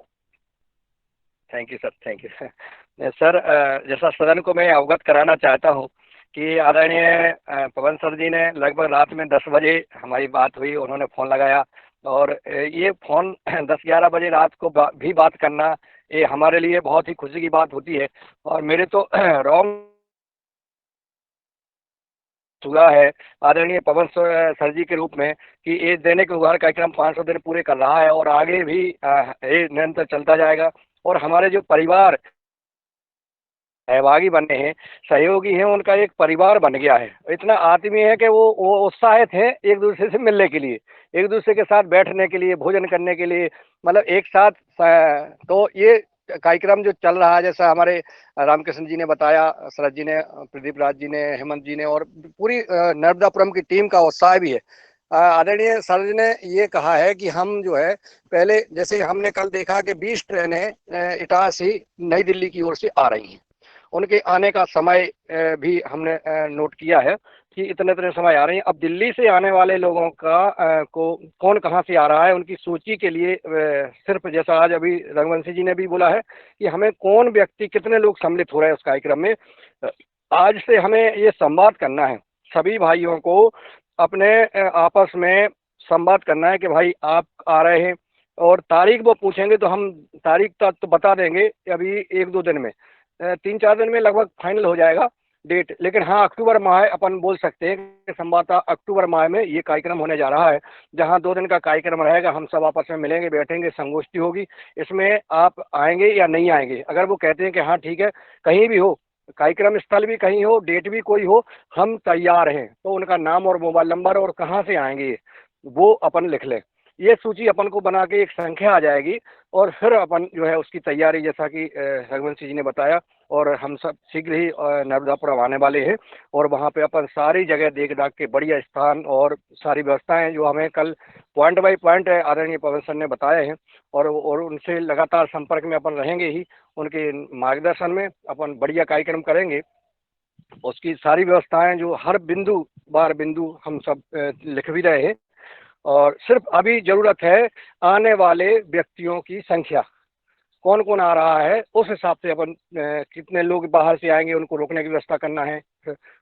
Thank you sir, thank you sir. जैसा सदन को मैं अवगत कराना चाहता हूँ कि आदरणीय पवन सर जी ने लगभग रात में 10 बजे हमारी बात हुई, उन्होंने फ़ोन लगाया और ये फ़ोन 10-11 बजे रात को भी बात करना, ये हमारे लिए बहुत ही खुशी की बात होती है। और मेरे तो रॉन्ग हुआ है आदरणीय पवन सर जी के रूप में कि ये दैनिक उद्धार कार्यक्रम 500 दिन पूरे कर रहा है और आगे भी ये निरंतर चलता जाएगा। और हमारे जो परिवार सहभागी बने हैं, सहयोगी हैं, उनका एक परिवार बन गया है। इतना आत्मीय है कि वो उत्साहित हैं एक दूसरे से मिलने के लिए, एक दूसरे के साथ बैठने के लिए, भोजन करने के लिए, मतलब एक साथ। तो ये कार्यक्रम जो चल रहा है, जैसा हमारे रामकृष्ण जी ने बताया, शरद जी ने, प्रदीप राज जी ने, हेमंत जी ने और पूरी नर्मदापुरम की टीम का उत्साह भी है। आदरणीय सर जी ने ये कहा है कि हम जो है पहले, जैसे हमने कल देखा कि 20 ट्रेनें इटारसी नई दिल्ली की ओर से आ रही हैं, उनके आने का समय भी हमने नोट किया है कि इतने समय आ रहे हैं। अब दिल्ली से आने वाले लोगों का को कौन कहाँ से आ रहा है, उनकी सूची के लिए सिर्फ जैसा आज अभी रघुवंशी जी ने भी बोला है कि हमें कौन व्यक्ति, कितने लोग सम्मिलित हो रहे हैं उस कार्यक्रम में, आज से हमें ये संवाद करना है। सभी भाइयों को अपने आपस में संवाद करना है कि भाई आप आ रहे हैं, और तारीख वो पूछेंगे तो हम तारीख तक तो बता देंगे अभी 1-2 दिन में, 3-4 दिन में लगभग फाइनल हो जाएगा डेट। लेकिन हाँ, अक्टूबर माह अपन बोल सकते हैं कि संभवतः अक्टूबर माह में ये कार्यक्रम होने जा रहा है, जहाँ 2 दिन का कार्यक्रम रहेगा। हम सब आपस में मिलेंगे, बैठेंगे, संगोष्ठी होगी। इसमें आप आएंगे या नहीं आएंगे, अगर वो कहते हैं कि हाँ ठीक है, कहीं भी हो, कार्यक्रम स्थल भी कहीं हो, डेट भी कोई हो, हम तैयार हैं, तो उनका नाम और मोबाइल नंबर और कहाँ से आएंगे वो अपन लिख लें। ये सूची अपन को बना के एक संख्या आ जाएगी, और फिर अपन जो है उसकी तैयारी, जैसा कि रघुवंशी जी ने बताया, और हम सब शीघ्र ही नर्मदापुरम आने वाले हैं, और वहाँ पे अपन सारी जगह देख दाख के बढ़िया स्थान और सारी व्यवस्थाएं जो हमें कल पॉइंट बाय पॉइंट आदरणीय पवन सर ने बताए हैं, और उनसे लगातार संपर्क में अपन रहेंगे ही, उनके मार्गदर्शन में अपन बढ़िया कार्यक्रम करेंगे। उसकी सारी व्यवस्थाएं जो हर बिंदु बार बिंदु हम सब लिख भी रहे हैं, और सिर्फ अभी जरूरत है आने वाले व्यक्तियों की संख्या, कौन कौन आ रहा है, उस हिसाब से अपन कितने लोग बाहर से आएंगे, उनको रोकने की व्यवस्था करना है,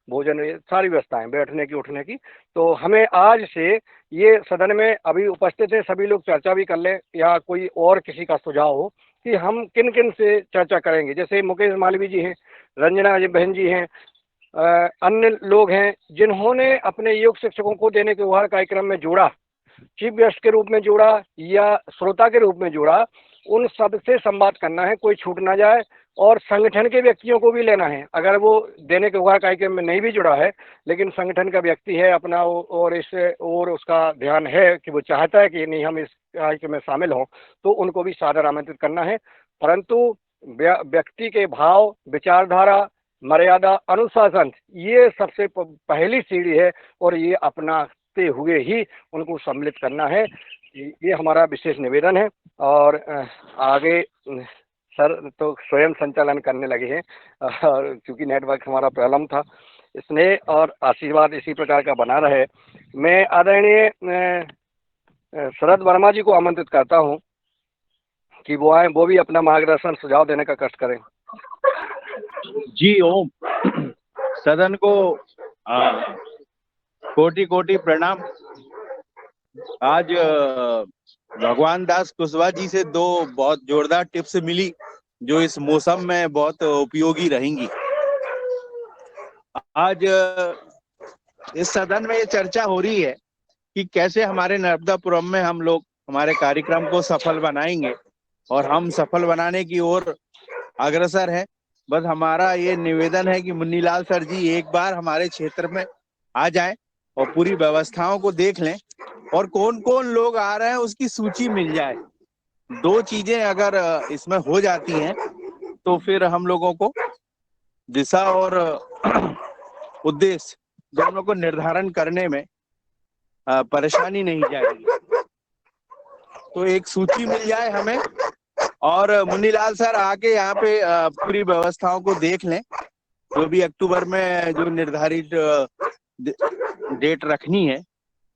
भोजन, सारी व्यवस्थाएं, बैठने की, उठने की। तो हमें आज से ये सदन में अभी उपस्थित है सभी लोग चर्चा भी कर लें, या कोई और किसी का सुझाव हो कि हम किन किन से चर्चा करेंगे। जैसे मुकेश मालवीय जी हैं, रंजना जी बहन जी हैं, अन्य लोग हैं जिन्होंने अपने योग शिक्षकों को देने के उधार कार्यक्रम में जोड़ा, चीफ गेस्ट के रूप में जोड़ा या श्रोता के रूप में जोड़ा, उन सब से संवाद करना है, कोई छूट ना जाए। और संगठन के व्यक्तियों को भी लेना है, अगर वो देने के उधार कार्यक्रम में नहीं भी जुड़ा है, लेकिन संगठन का व्यक्ति है अपना, और इससे और उसका ध्यान है कि वो चाहता है कि नहीं हम इस कार्यक्रम में शामिल हों, तो उनको भी सादर आमंत्रित करना है। परंतु व्यक्ति के भाव, विचारधारा, मर्यादा, अनुशासन, ये सबसे पहली सीढ़ी है, और ये अपनाते हुए ही उनको सम्मिलित करना है। ये हमारा विशेष निवेदन है। और आगे सर तो स्वयं संचालन करने लगे हैं, और क्योंकि नेटवर्क हमारा प्रॉब्लम था, स्नेह और आशीर्वाद इसी प्रकार का बना रहे। मैं आदरणीय शरद वर्मा जी को आमंत्रित करता हूं कि वो आए, वो भी अपना मार्गदर्शन सुझाव देने का कष्ट करें। जी ओम। सदन को कोटि कोटि प्रणाम। आज भगवान दास कुशवाहा जी से 2 बहुत जोरदार टिप्स मिली जो इस मौसम में बहुत उपयोगी रहेंगी। आज इस सदन में ये चर्चा हो रही है कि कैसे हमारे नर्मदापुरम में हम लोग हमारे कार्यक्रम को सफल बनाएंगे, और हम सफल बनाने की ओर अग्रसर है। बस हमारा ये निवेदन है कि मुन्नीलाल सर जी एक बार हमारे क्षेत्र में आ जाएं और पूरी व्यवस्थाओं को देख लें, और कौन कौन लोग आ रहे हैं उसकी सूची मिल जाए। दो चीजें अगर इसमें हो जाती हैं तो फिर हम लोगों को दिशा और उद्देश्य दोनों को निर्धारण करने में परेशानी नहीं जाएगी। तो एक सूची मिल जाए हमें, और मुन्नीलाल सर आके यहाँ पे पूरी व्यवस्थाओं को देख लें। जो भी अक्टूबर में जो निर्धारित डेट रखनी है,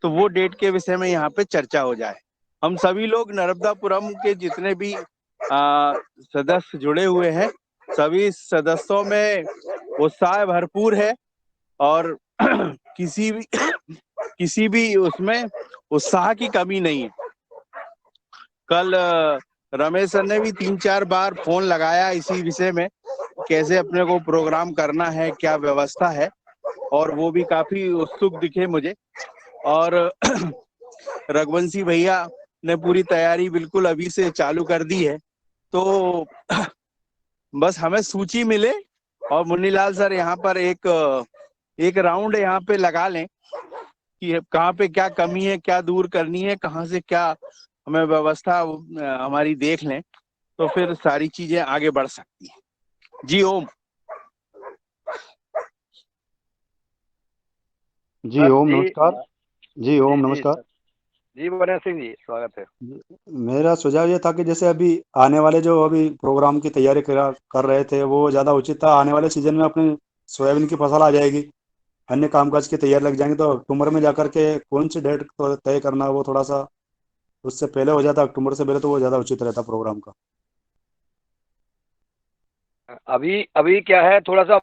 तो वो डेट के विषय में यहाँ पे चर्चा हो जाए। हम सभी लोग नर्मदापुरम के जितने भी सदस्य जुड़े हुए हैं, सभी सदस्यों में उत्साह भरपूर है, और किसी भी उसमें उत्साह की कमी नहीं है। कल रमेश सर ने भी 3-4 बार फोन लगाया इसी विषय में, कैसे अपने को प्रोग्राम करना है, क्या व्यवस्था है, और वो भी काफी उत्सुक दिखे मुझे। और रघुवंशी भैया ने पूरी तैयारी बिल्कुल अभी से चालू कर दी है। तो बस हमें सूची मिले और मुन्नीलाल सर यहाँ पर एक राउंड यहाँ पे लगा लें कि कहाँ पे क्या कमी है, क्या दूर करनी है, कहाँ से क्या हमें व्यवस्था हमारी देख लें, तो फिर सारी चीजें आगे बढ़ सकती हैं। जी ओम। जी ओम नमस्कार। जी ओम नमस्कार। जी बने सिंह जी, स्वागत है। मेरा सुझाव ये था कि जैसे अभी आने वाले जो अभी प्रोग्राम की तैयारी कर रहे थे, वो ज़्यादा उचित था। आने वाले सीजन में अपने सोयाबीन की फसल आ जाएगी, अन्य कामकाज की तैयारी लग जाएंगे, तो अक्टूबर में जाकर के कौन सी डेट तय करना, वो थोड़ा सा उससे पहले हो जाता, अक्टूबर से पहले, तो वो ज़्यादा उचित रहता प्रोग्राम का। अभी क्या है, थोड़ा सा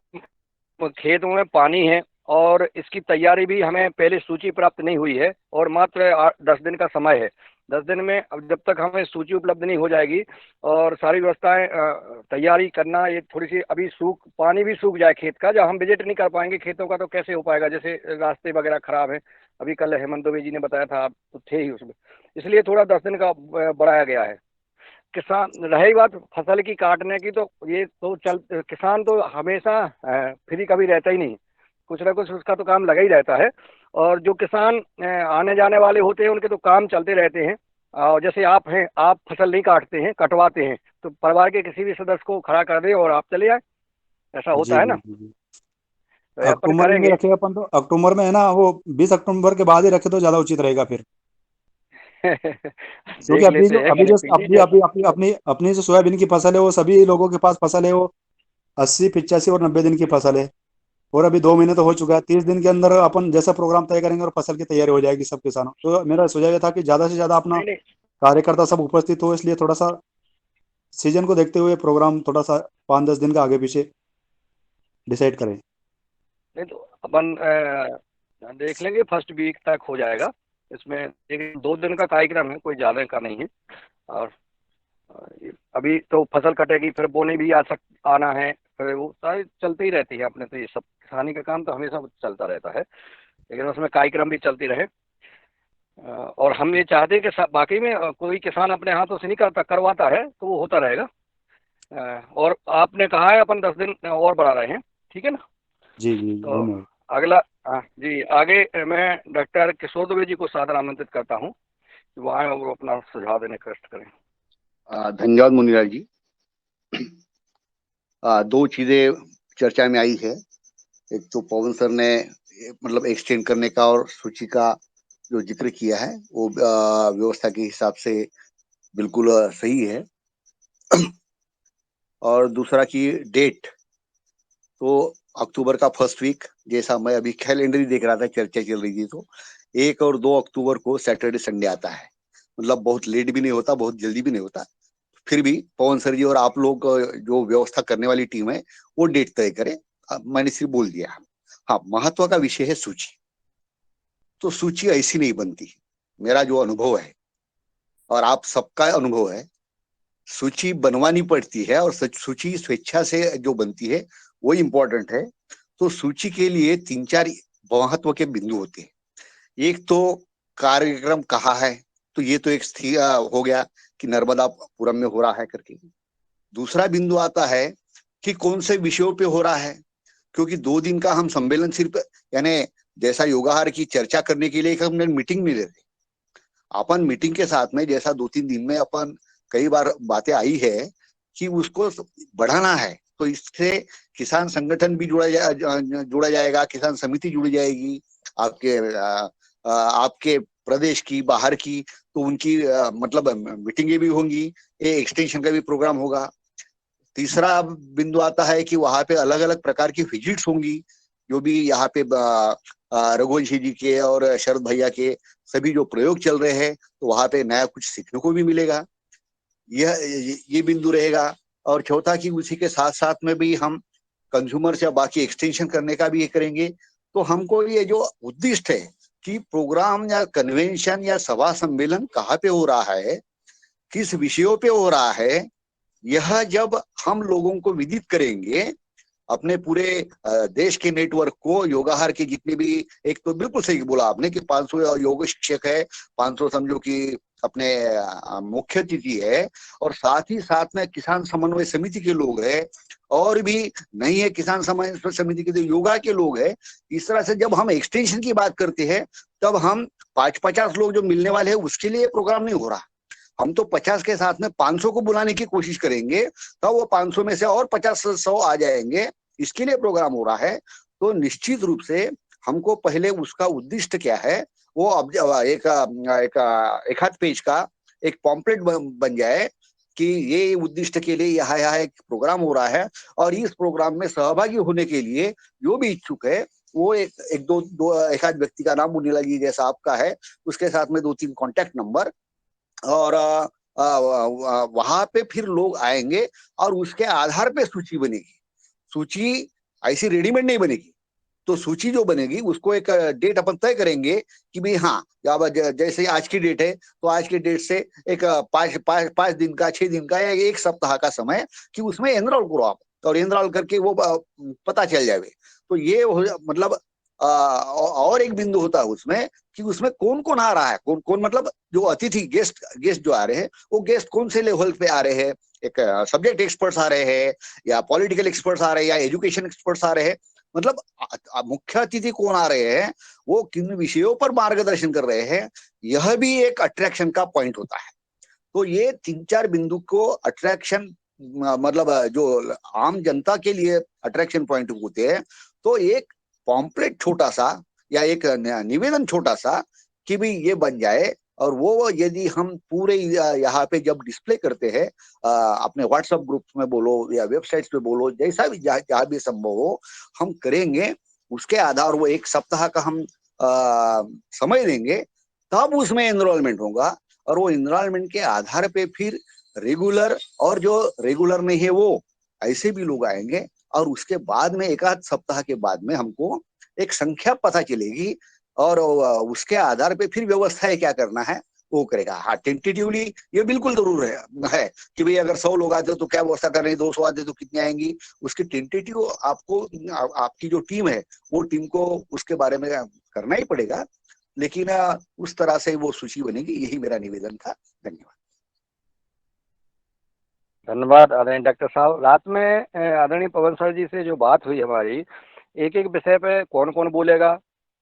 खेतों में पानी है और इसकी तैयारी भी हमें पहले सूची प्राप्त नहीं हुई है, और मात्र 10 दिन का समय है। 10 दिन में अब जब तक हमें सूची उपलब्ध नहीं हो जाएगी और सारी व्यवस्थाएं तैयारी करना, ये थोड़ी सी अभी पानी भी सूख जाए खेत का, जब हम विजिट नहीं कर पाएंगे खेतों का तो कैसे हो पाएगा। जैसे रास्ते वगैरह खराब है, अभी कल हेमंत दुबे जी ने बताया था, आप तो थे ही उसमें, इसलिए थोड़ा 10 दिन का बढ़ाया गया है। किसान, रही बात फसल की काटने की, तो ये तो किसान तो हमेशा फ्री कभी रहता ही नहीं, कुछ ना कुछ उसका तो काम लगा ही रहता है। और जो किसान आने जाने वाले होते हैं उनके तो काम चलते रहते हैं। और जैसे आप हैं, आप फसल नहीं काटते हैं, कटवाते हैं, तो परिवार के किसी भी सदस्य को खड़ा कर दें और आप चले आए, ऐसा होता है ना। तो अपन अक्टूबर में करेंगे। रखे अपन, तो अक्टूबर में है ना, वो 20 अक्टूबर के बाद ही रखे तो ज़्यादा उचित रहेगा फिर। क्योंकि देख लेते हैं, अपनी जो सोयाबीन की फसल है, वो सभी लोगों के पास फसल है, वो 80, 85 और 90 दिन की फसल है, और अभी 2 महीने तो हो चुका है। 30 दिन के अंदर अपन जैसा प्रोग्राम तय करेंगे और फसल की तैयारी हो जाएगी सब किसानों। तो मेरा सुझाव ये था कि ज्यादा से ज्यादा अपना नहीं कार्यकर्ता सब उपस्थित हो, इसलिए थोड़ा सा सीजन को देखते हुए प्रोग्राम थोड़ा सा 5-10 दिन का आगे पीछे डिसाइड करें। नहीं, तो अपन देख लेंगे, फर्स्ट वीक तक हो जाएगा। इसमें 2 दिन का कार्यक्रम है, कोई ज़्यादा का नहीं है। और अभी तो फसल कटेगी, फिर बोने भी आना है, फिर वो सारी चलती ही रहती है अपने। तो ये सब किसानी का काम तो हमेशा चलता रहता है, लेकिन उसमें कार्यक्रम भी चलती रहे। और हम ये चाहते हैं कि बाकी में कोई किसान अपने हाथों से नहीं करवाता है, तो वो होता रहेगा। और आपने कहा है अपन 10 दिन और बढ़ा रहे हैं, ठीक है ना। जी जी तो अगला जी, आगे मैं डॉक्टर किशोर दुबे जी को सादर आमंत्रित करता हूँ कि वो आए और अपना सुझाव देने का कष्ट करें। धन्यवाद मुन्नीलाल जी। 2 चीजें चर्चा में आई है। एक तो पवन सर ने मतलब एक्सटेंड करने का और सूची का जो जिक्र किया है, वो व्यवस्था के हिसाब से बिल्कुल सही है। और दूसरा की डेट, तो अक्टूबर का फर्स्ट वीक, जैसा मैं अभी कैलेंडर ही देख रहा था, चर्चा चल रही थी, तो 1 और 2 अक्टूबर को सैटरडे संडे आता है। मतलब बहुत लेट भी नहीं होता, बहुत जल्दी भी नहीं होता। फिर भी पवन सर जी और आप लोग जो व्यवस्था करने वाली टीम है, वो डेट तय करे। मैंने सिर्फ बोल दिया। हाँ, महत्व का विषय है सूची। तो सूची ऐसी नहीं बनती, मेरा जो अनुभव है और आप सबका अनुभव है सूची बनवानी पड़ती है, और सूची स्वेच्छा से जो बनती है वो इम्पोर्टेंट है। तो सूची के लिए 3-4 महत्व के बिंदु होते हैं। एक तो कार्यक्रम कहाँ है, तो ये तो एक हो गया कि नर्मदापुरम में हो रहा है करके। दूसरा बिंदु आता है कि कौन से विषयों पे हो रहा है, क्योंकि 2 दिन का हम सम्मेलन सिर्फ यानी जैसा योगाहार की चर्चा करने के लिए हमने मीटिंग नहीं ले रहे। अपन मीटिंग के साथ में जैसा 2-3 दिन में अपन कई बार बातें आई है कि उसको बढ़ाना है, तो इससे किसान संगठन भी जुड़ा जाएगा, किसान समिति जुड़ी जाएगी, आपके प्रदेश की, बाहर की, तो उनकी मतलब मीटिंगें भी होंगी, ये एक्सटेंशन का भी प्रोग्राम होगा। तीसरा बिंदु आता है कि वहां पे अलग अलग प्रकार की विजिट्स होंगी, जो भी यहाँ पे रघुवंश जी के और शरद भैया के सभी जो प्रयोग चल रहे हैं, तो वहां पे नया कुछ सीखने को भी मिलेगा। ये बिंदु रहेगा। और चौथा कि उसी के साथ साथ में भी हम कंज्यूमर से बाकी एक्सटेंशन करने का भी ये करेंगे। तो हमको ये जो उद्दिष्ट है कि प्रोग्राम या कन्वेंशन या सभा सम्मेलन कहाँ पे हो रहा है, किस विषयों पे हो रहा है, यह जब हम लोगों को विदित करेंगे, अपने पूरे देश के नेटवर्क को, योगाहार के जितने भी, एक तो बिल्कुल सही बोला आपने कि 500 योग शिक्षक है, 500 समझो कि अपने मुख्य अतिथि है, और साथ ही साथ में किसान समन्वय समिति के लोग हैं, और भी नहीं है किसान समन्वय समिति के तो योगा के लोग हैं। इस तरह से जब हम एक्सटेंशन की बात करते हैं, तब हम 550 लोग जो मिलने वाले हैं उसके लिए प्रोग्राम नहीं हो रहा। हम तो 50 के साथ में 500 को बुलाने की कोशिश करेंगे, तब वो 500 में से और 50-100 आ जाएंगे, इसके लिए प्रोग्राम हो रहा है। तो निश्चित रूप से हमको पहले उसका उद्दिष्ट क्या है, वो अब एक आध पेज का एक पॉम्पलेट बन जाए कि ये उद्दिष्ट के लिए यहाँ एक प्रोग्राम हो रहा है, और इस प्रोग्राम में सहभागी होने के लिए जो भी इच्छुक है, वो एक आध व्यक्ति का नाम, मुनीला जी जैसा आपका है, उसके साथ में 2-3 कॉन्टेक्ट नंबर, और वहां पे फिर लोग आएंगे, और उसके आधार पे सूची बनेगी। सूची ऐसी रेडीमेड नहीं बनेगी, तो सूची जो बनेगी उसको एक डेट अपन तय करेंगे कि भाई हाँ, जैसे आज की डेट है, तो आज की डेट से एक 5 दिन का, 6 दिन का, या 1 सप्ताह का समय कि उसमें एनरोल करो आप, और एनरोल करके वो पता चल जाए। तो ये मतलब और एक बिंदु होता है उसमें कि उसमें कौन कौन आ रहा है, कौन कौन मतलब जो अतिथि गेस्ट जो आ रहे हैं, वो गेस्ट कौन से लेवल पे आ रहे हैं, एक सब्जेक्ट एक्सपर्ट्स आ रहे हैं, या पॉलिटिकल एक्सपर्ट्स आ रहे हैं, या एजुकेशन एक्सपर्ट्स आ रहे हैं, मतलब मुख्य अतिथि कौन आ रहे हैं, वो किन विषयों पर मार्गदर्शन कर रहे हैं, यह भी एक अट्रैक्शन का पॉइंट होता है। तो ये 3-4 बिंदु को अट्रैक्शन, मतलब जो आम जनता के लिए अट्रैक्शन पॉइंट होते हैं। तो एक पॉम्पलेट छोटा सा, या एक निवेदन छोटा सा कि भी ये बन जाए, और वो यदि हम पूरे यहाँ पे जब डिस्प्ले करते हैं, अपने व्हाट्सएप ग्रुप में बोलो या वेबसाइट्स पे बोलो, जैसा भी जहाँ भी संभव हो हम करेंगे, उसके आधार वो 1 सप्ताह का हम समय देंगे, तब उसमें एनरोलमेंट होगा, और वो एनरोलमेंट के आधार पे फिर रेगुलर, और जो रेगुलर नहीं है वो ऐसे भी लोग आएंगे, और उसके बाद में 1 आध सप्ताह के बाद में हमको एक संख्या पता चलेगी, और उसके आधार पे फिर व्यवस्थाएं क्या करना है वो करेगा। हाँ, टेंटेटिवली ये बिल्कुल जरूर है कि भाई अगर 100 लोग आते तो क्या व्यवस्था कर रहे हैं, 200 आते तो कितने आएंगी, उसकी टेंटेटिव आपको, आपकी जो टीम है वो टीम को उसके बारे में करना ही पड़ेगा, लेकिन उस तरह से वो सूची बनेगी। यही मेरा निवेदन था। धन्यवाद। धन्यवाद आदरणीय डॉक्टर साहब। रात में आदरणीय पवन सर जी से जो बात हुई हमारी, एक एक विषय पे कौन कौन बोलेगा,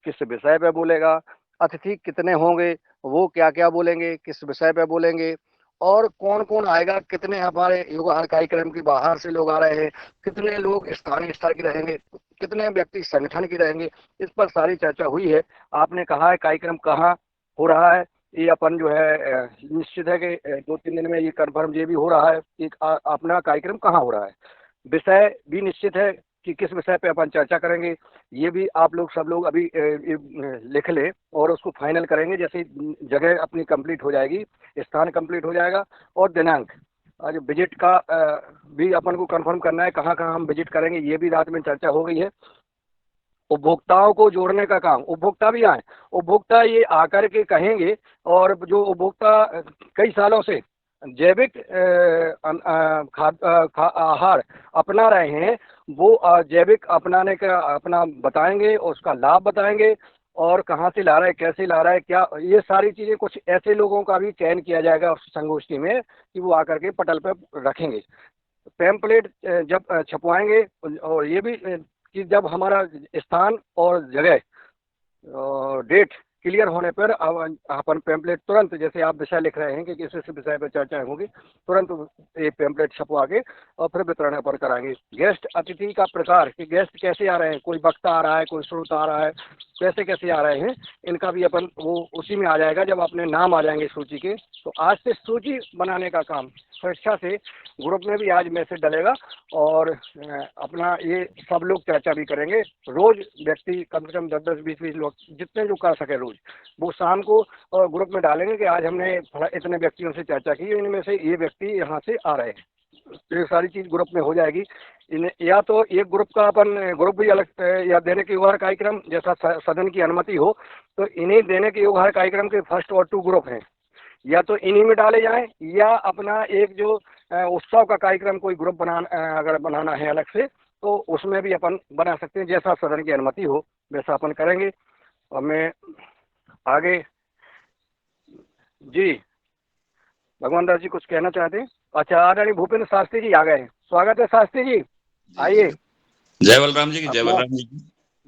किस विषय पे बोलेगा, अतिथि कितने होंगे, वो क्या क्या बोलेंगे, किस विषय पे बोलेंगे, और कौन कौन आएगा, कितने हमारे योगाहार कार्यक्रम के बाहर से लोग आ रहे हैं, कितने लोग स्थानीय स्तर के रहेंगे, कितने व्यक्ति संगठन के रहेंगे, इस पर सारी चर्चा हुई है। आपने कहा है कार्यक्रम कहाँ हो रहा है, ये अपन जो है निश्चित है कि 2-3 दिन में ये कन्फर्म ये भी हो रहा है कि अपना कार्यक्रम कहाँ हो रहा है। विषय भी निश्चित है कि किस विषय पे अपन चर्चा करेंगे, ये भी आप लोग सब लोग अभी लिख लें और उसको फाइनल करेंगे। जैसे जगह अपनी कंप्लीट हो जाएगी, स्थान कंप्लीट हो जाएगा, और दिनांक, आज विजिट का भी अपन को कंफर्म करना है, कहाँ कहाँ हम विजिट करेंगे, ये भी रात में चर्चा हो गई है। उपभोक्ताओं को जोड़ने का काम, उपभोक्ता भी आए, उपभोक्ता ये आकर के कहेंगे, और जो उपभोक्ता कई सालों से जैविक आहार अपना रहे हैं वो जैविक अपनाने का अपना बताएंगे और उसका लाभ बताएंगे और कहाँ से ला रहा है, कैसे ला रहा है, क्या ये सारी चीज़ें। कुछ ऐसे लोगों का भी चयन किया जाएगा उस संगोष्ठी में कि वो आकर के पटल पर रखेंगे। पैम्पलेट जब छपवाएंगे और ये भी कि जब हमारा स्थान और जगह डेट क्लियर होने पर अपन पैम्पलेट तुरंत, जैसे आप विषय लिख रहे हैं कि किस विषय पर चर्चा होगी, तुरंत ये पैम्पलेट छपवा के और फिर वितरण अपन कराएंगे। गेस्ट अतिथि का प्रकार कि गेस्ट कैसे आ रहे हैं, कोई वक्ता आ रहा है, कोई श्रोता आ रहा है, कैसे कैसे आ रहे हैं, इनका भी अपन वो उसी में आ जाएगा जब अपने नाम आ जाएंगे सूची के। तो आज से सूची बनाने का काम स्वेच्छा से ग्रुप में भी आज मैसेज डलेगा और अपना ये सब लोग चर्चा भी करेंगे। रोज व्यक्ति कम से कम 10-10, 20-20 लोग जितने जो कर सके रोज वो शाम को ग्रुप में डालेंगे कि आज हमने इतने व्यक्तियों से चर्चा की, इनमें से ये व्यक्ति यहाँ से आ रहे हैं। तो ये सारी चीज ग्रुप में हो जाएगी। इन्हें या तो एक ग्रुप का अपन ग्रुप भी अलग या देने के योगार कार्यक्रम जैसा सदन की अनुमति हो तो इन्हें देने के योगार कार्यक्रम के फर्स्ट और 2 ग्रुप हैं, या तो इन्हीं में डाले जाएं या अपना एक जो उत्सव का कार्यक्रम कोई ग्रुप अगर बनाना है अलग से तो उसमें भी अपन बना सकते हैं। जैसा सदन की अनुमति हो वैसा अपन करेंगे। और मैं आगे जी भगवान दास जी कुछ कहना चाहते हैं? अच्छा, आदरणीय भूपेंद्र शास्त्री जी आ गए हैं। स्वागत है शास्त्री जी, आइए। जय बलराम जी की, जय बलराम जी की।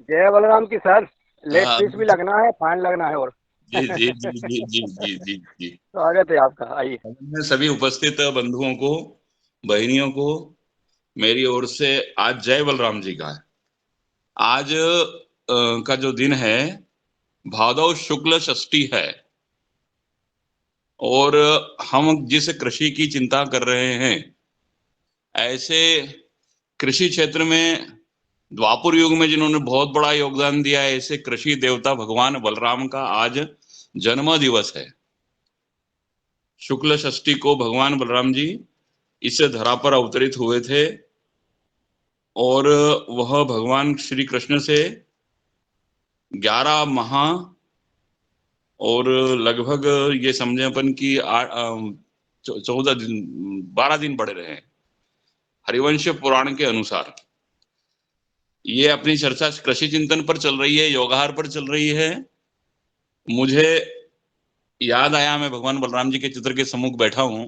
जय बलराम की सर। लेट हाँ, फीस भी लगना है, फाइन लगना है और जी जी जी जी जी जी जी जी। स्वागत है आपका, आइए। मैं सभी उपस्थित बंधुओं को, बहनियों को मेरी ओर से आज जय बलराम जी का है। आज का जो दिन है भादव शुक्ल षष्ठी है और हम जिस कृषि की चिंता कर रहे हैं, ऐसे कृषि क्षेत्र में द्वापर युग में जिन्होंने बहुत बड़ा योगदान दिया है, ऐसे कृषि देवता भगवान बलराम का आज जन्म दिवस है। शुक्ल षष्ठी को भगवान बलराम जी इस धरा पर अवतरित हुए थे और वह भगवान श्री कृष्ण से 11 माह और लगभग ये समझे अपन की 12 दिन बड़े रहे। हरिवंश पुराण के अनुसार ये अपनी चर्चा कृषि चिंतन पर चल रही है, योगाहार पर चल रही है। मुझे याद आया, मैं भगवान बलराम जी के चित्र के सम्मुख बैठा हूं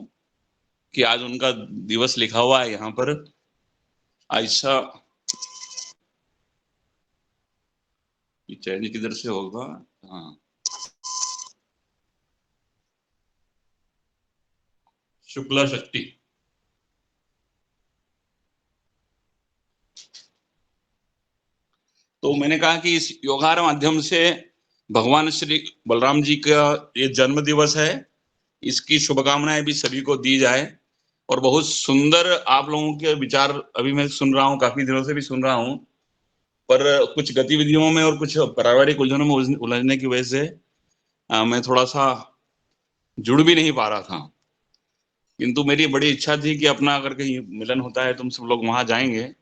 कि आज उनका दिवस लिखा हुआ है यहाँ पर। ऐसा चयन किधर से होगा? हाँ, शुक्ला षष्ठी। तो मैंने कहा कि इस योगाहार माध्यम से भगवान श्री बलराम जी का ये जन्म दिवस है, इसकी शुभकामनाएं भी सभी को दी जाए। और बहुत सुंदर आप लोगों के विचार अभी मैं सुन रहा हूँ, काफी दिनों से भी सुन रहा हूँ, पर कुछ गतिविधियों में और कुछ पारिवारिक उलझनों में उलझने की वजह से मैं थोड़ा सा जुड़ भी नहीं पा रहा था। किंतु मेरी बड़ी इच्छा थी कि अपना अगर कहीं मिलन होता है तुम सब लोग वहां जाएंगे।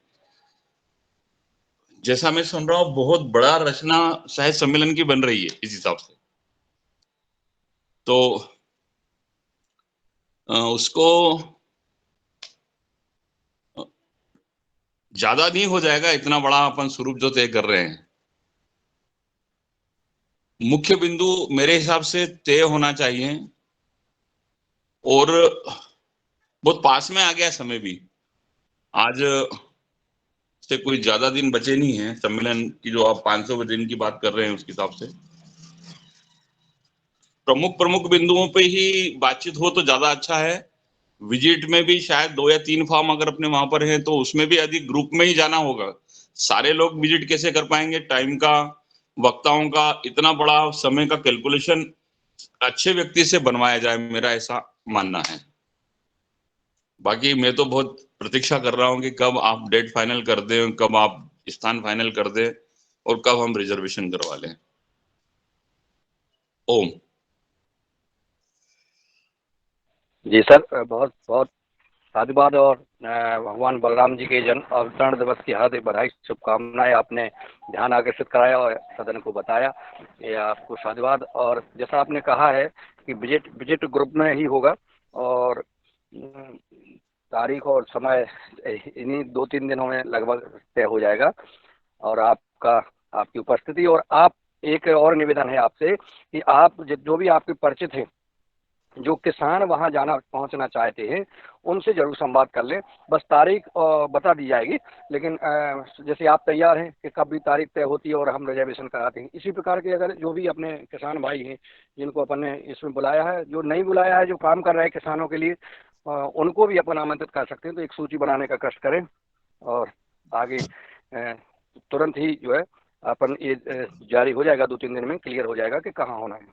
जैसा मैं सुन रहा हूँ बहुत बड़ा रचना साहित्य सम्मेलन की बन रही है इस हिसाब से, तो उसको ज्यादा नहीं हो जाएगा, इतना बड़ा अपन स्वरूप जो तय कर रहे हैं। मुख्य बिंदु मेरे हिसाब से तय होना चाहिए और बहुत पास में आ गया समय भी। आज से कोई ज्यादा दिन बचे नहीं है सम्मेलन की, जो आप 500 दिन की बात कर रहे हैं उसके हिसाब से प्रमुख बिंदुओं पे ही बातचीत हो तो ज्यादा अच्छा है। विजिट में भी शायद 2 या 3 फॉर्म अगर अपने वहां पर हैं तो उसमें भी अधिक ग्रुप में ही जाना होगा। सारे लोग विजिट कैसे कर पाएंगे? टाइम का, वक्ताओं का इतना बड़ा समय का कैलकुलेशन अच्छे व्यक्ति से बनवाया जाए, मेरा ऐसा मानना है। बाकी मैं तो बहुत प्रतीक्षा कर रहा हूँ कि कब आप डेट फाइनल कर दें, कब आप स्थान फाइनल कर दें और कब हम रिजर्वेशन करवा लें। ओम जी सर, बहुत बहुत साधुवाद और भगवान बलराम जी के जन्म अवतरण दिवस की हार्दिक बधाई, शुभकामनाएं। आपने ध्यान आकर्षित कराया और सदन को बताया, ये आपको साधुवाद। और जैसा आपने कहा है कि विजिट ग्रुप में ही होगा और तारीख और समय इन्हीं 2-3 दिनों में लगभग तय हो जाएगा। और आपकी उपस्थिति, और आप, एक और निवेदन है आपसे कि आप जो भी आपके परिचित हैं, जो किसान वहां पहुंचना चाहते हैं, उनसे जरूर संवाद कर लें। बस तारीख बता दी जाएगी, लेकिन जैसे आप तैयार हैं कि कब भी तारीख तय होती है और हम रिजर्वेशन कराते हैं, इसी प्रकार के अगर जो भी अपने किसान भाई हैं जिनको अपन ने इसमें बुलाया है, जो नहीं बुलाया है, जो काम कर रहे हैं किसानों के लिए, उनको भी अपन आमंत्रित कर सकते हैं। तो एक सूची बनाने का कष्ट करें और आगे तुरंत ही जो है अपन ये जारी हो जाएगा, 2-3 दिन में क्लियर हो जाएगा कि कहाँ होना है।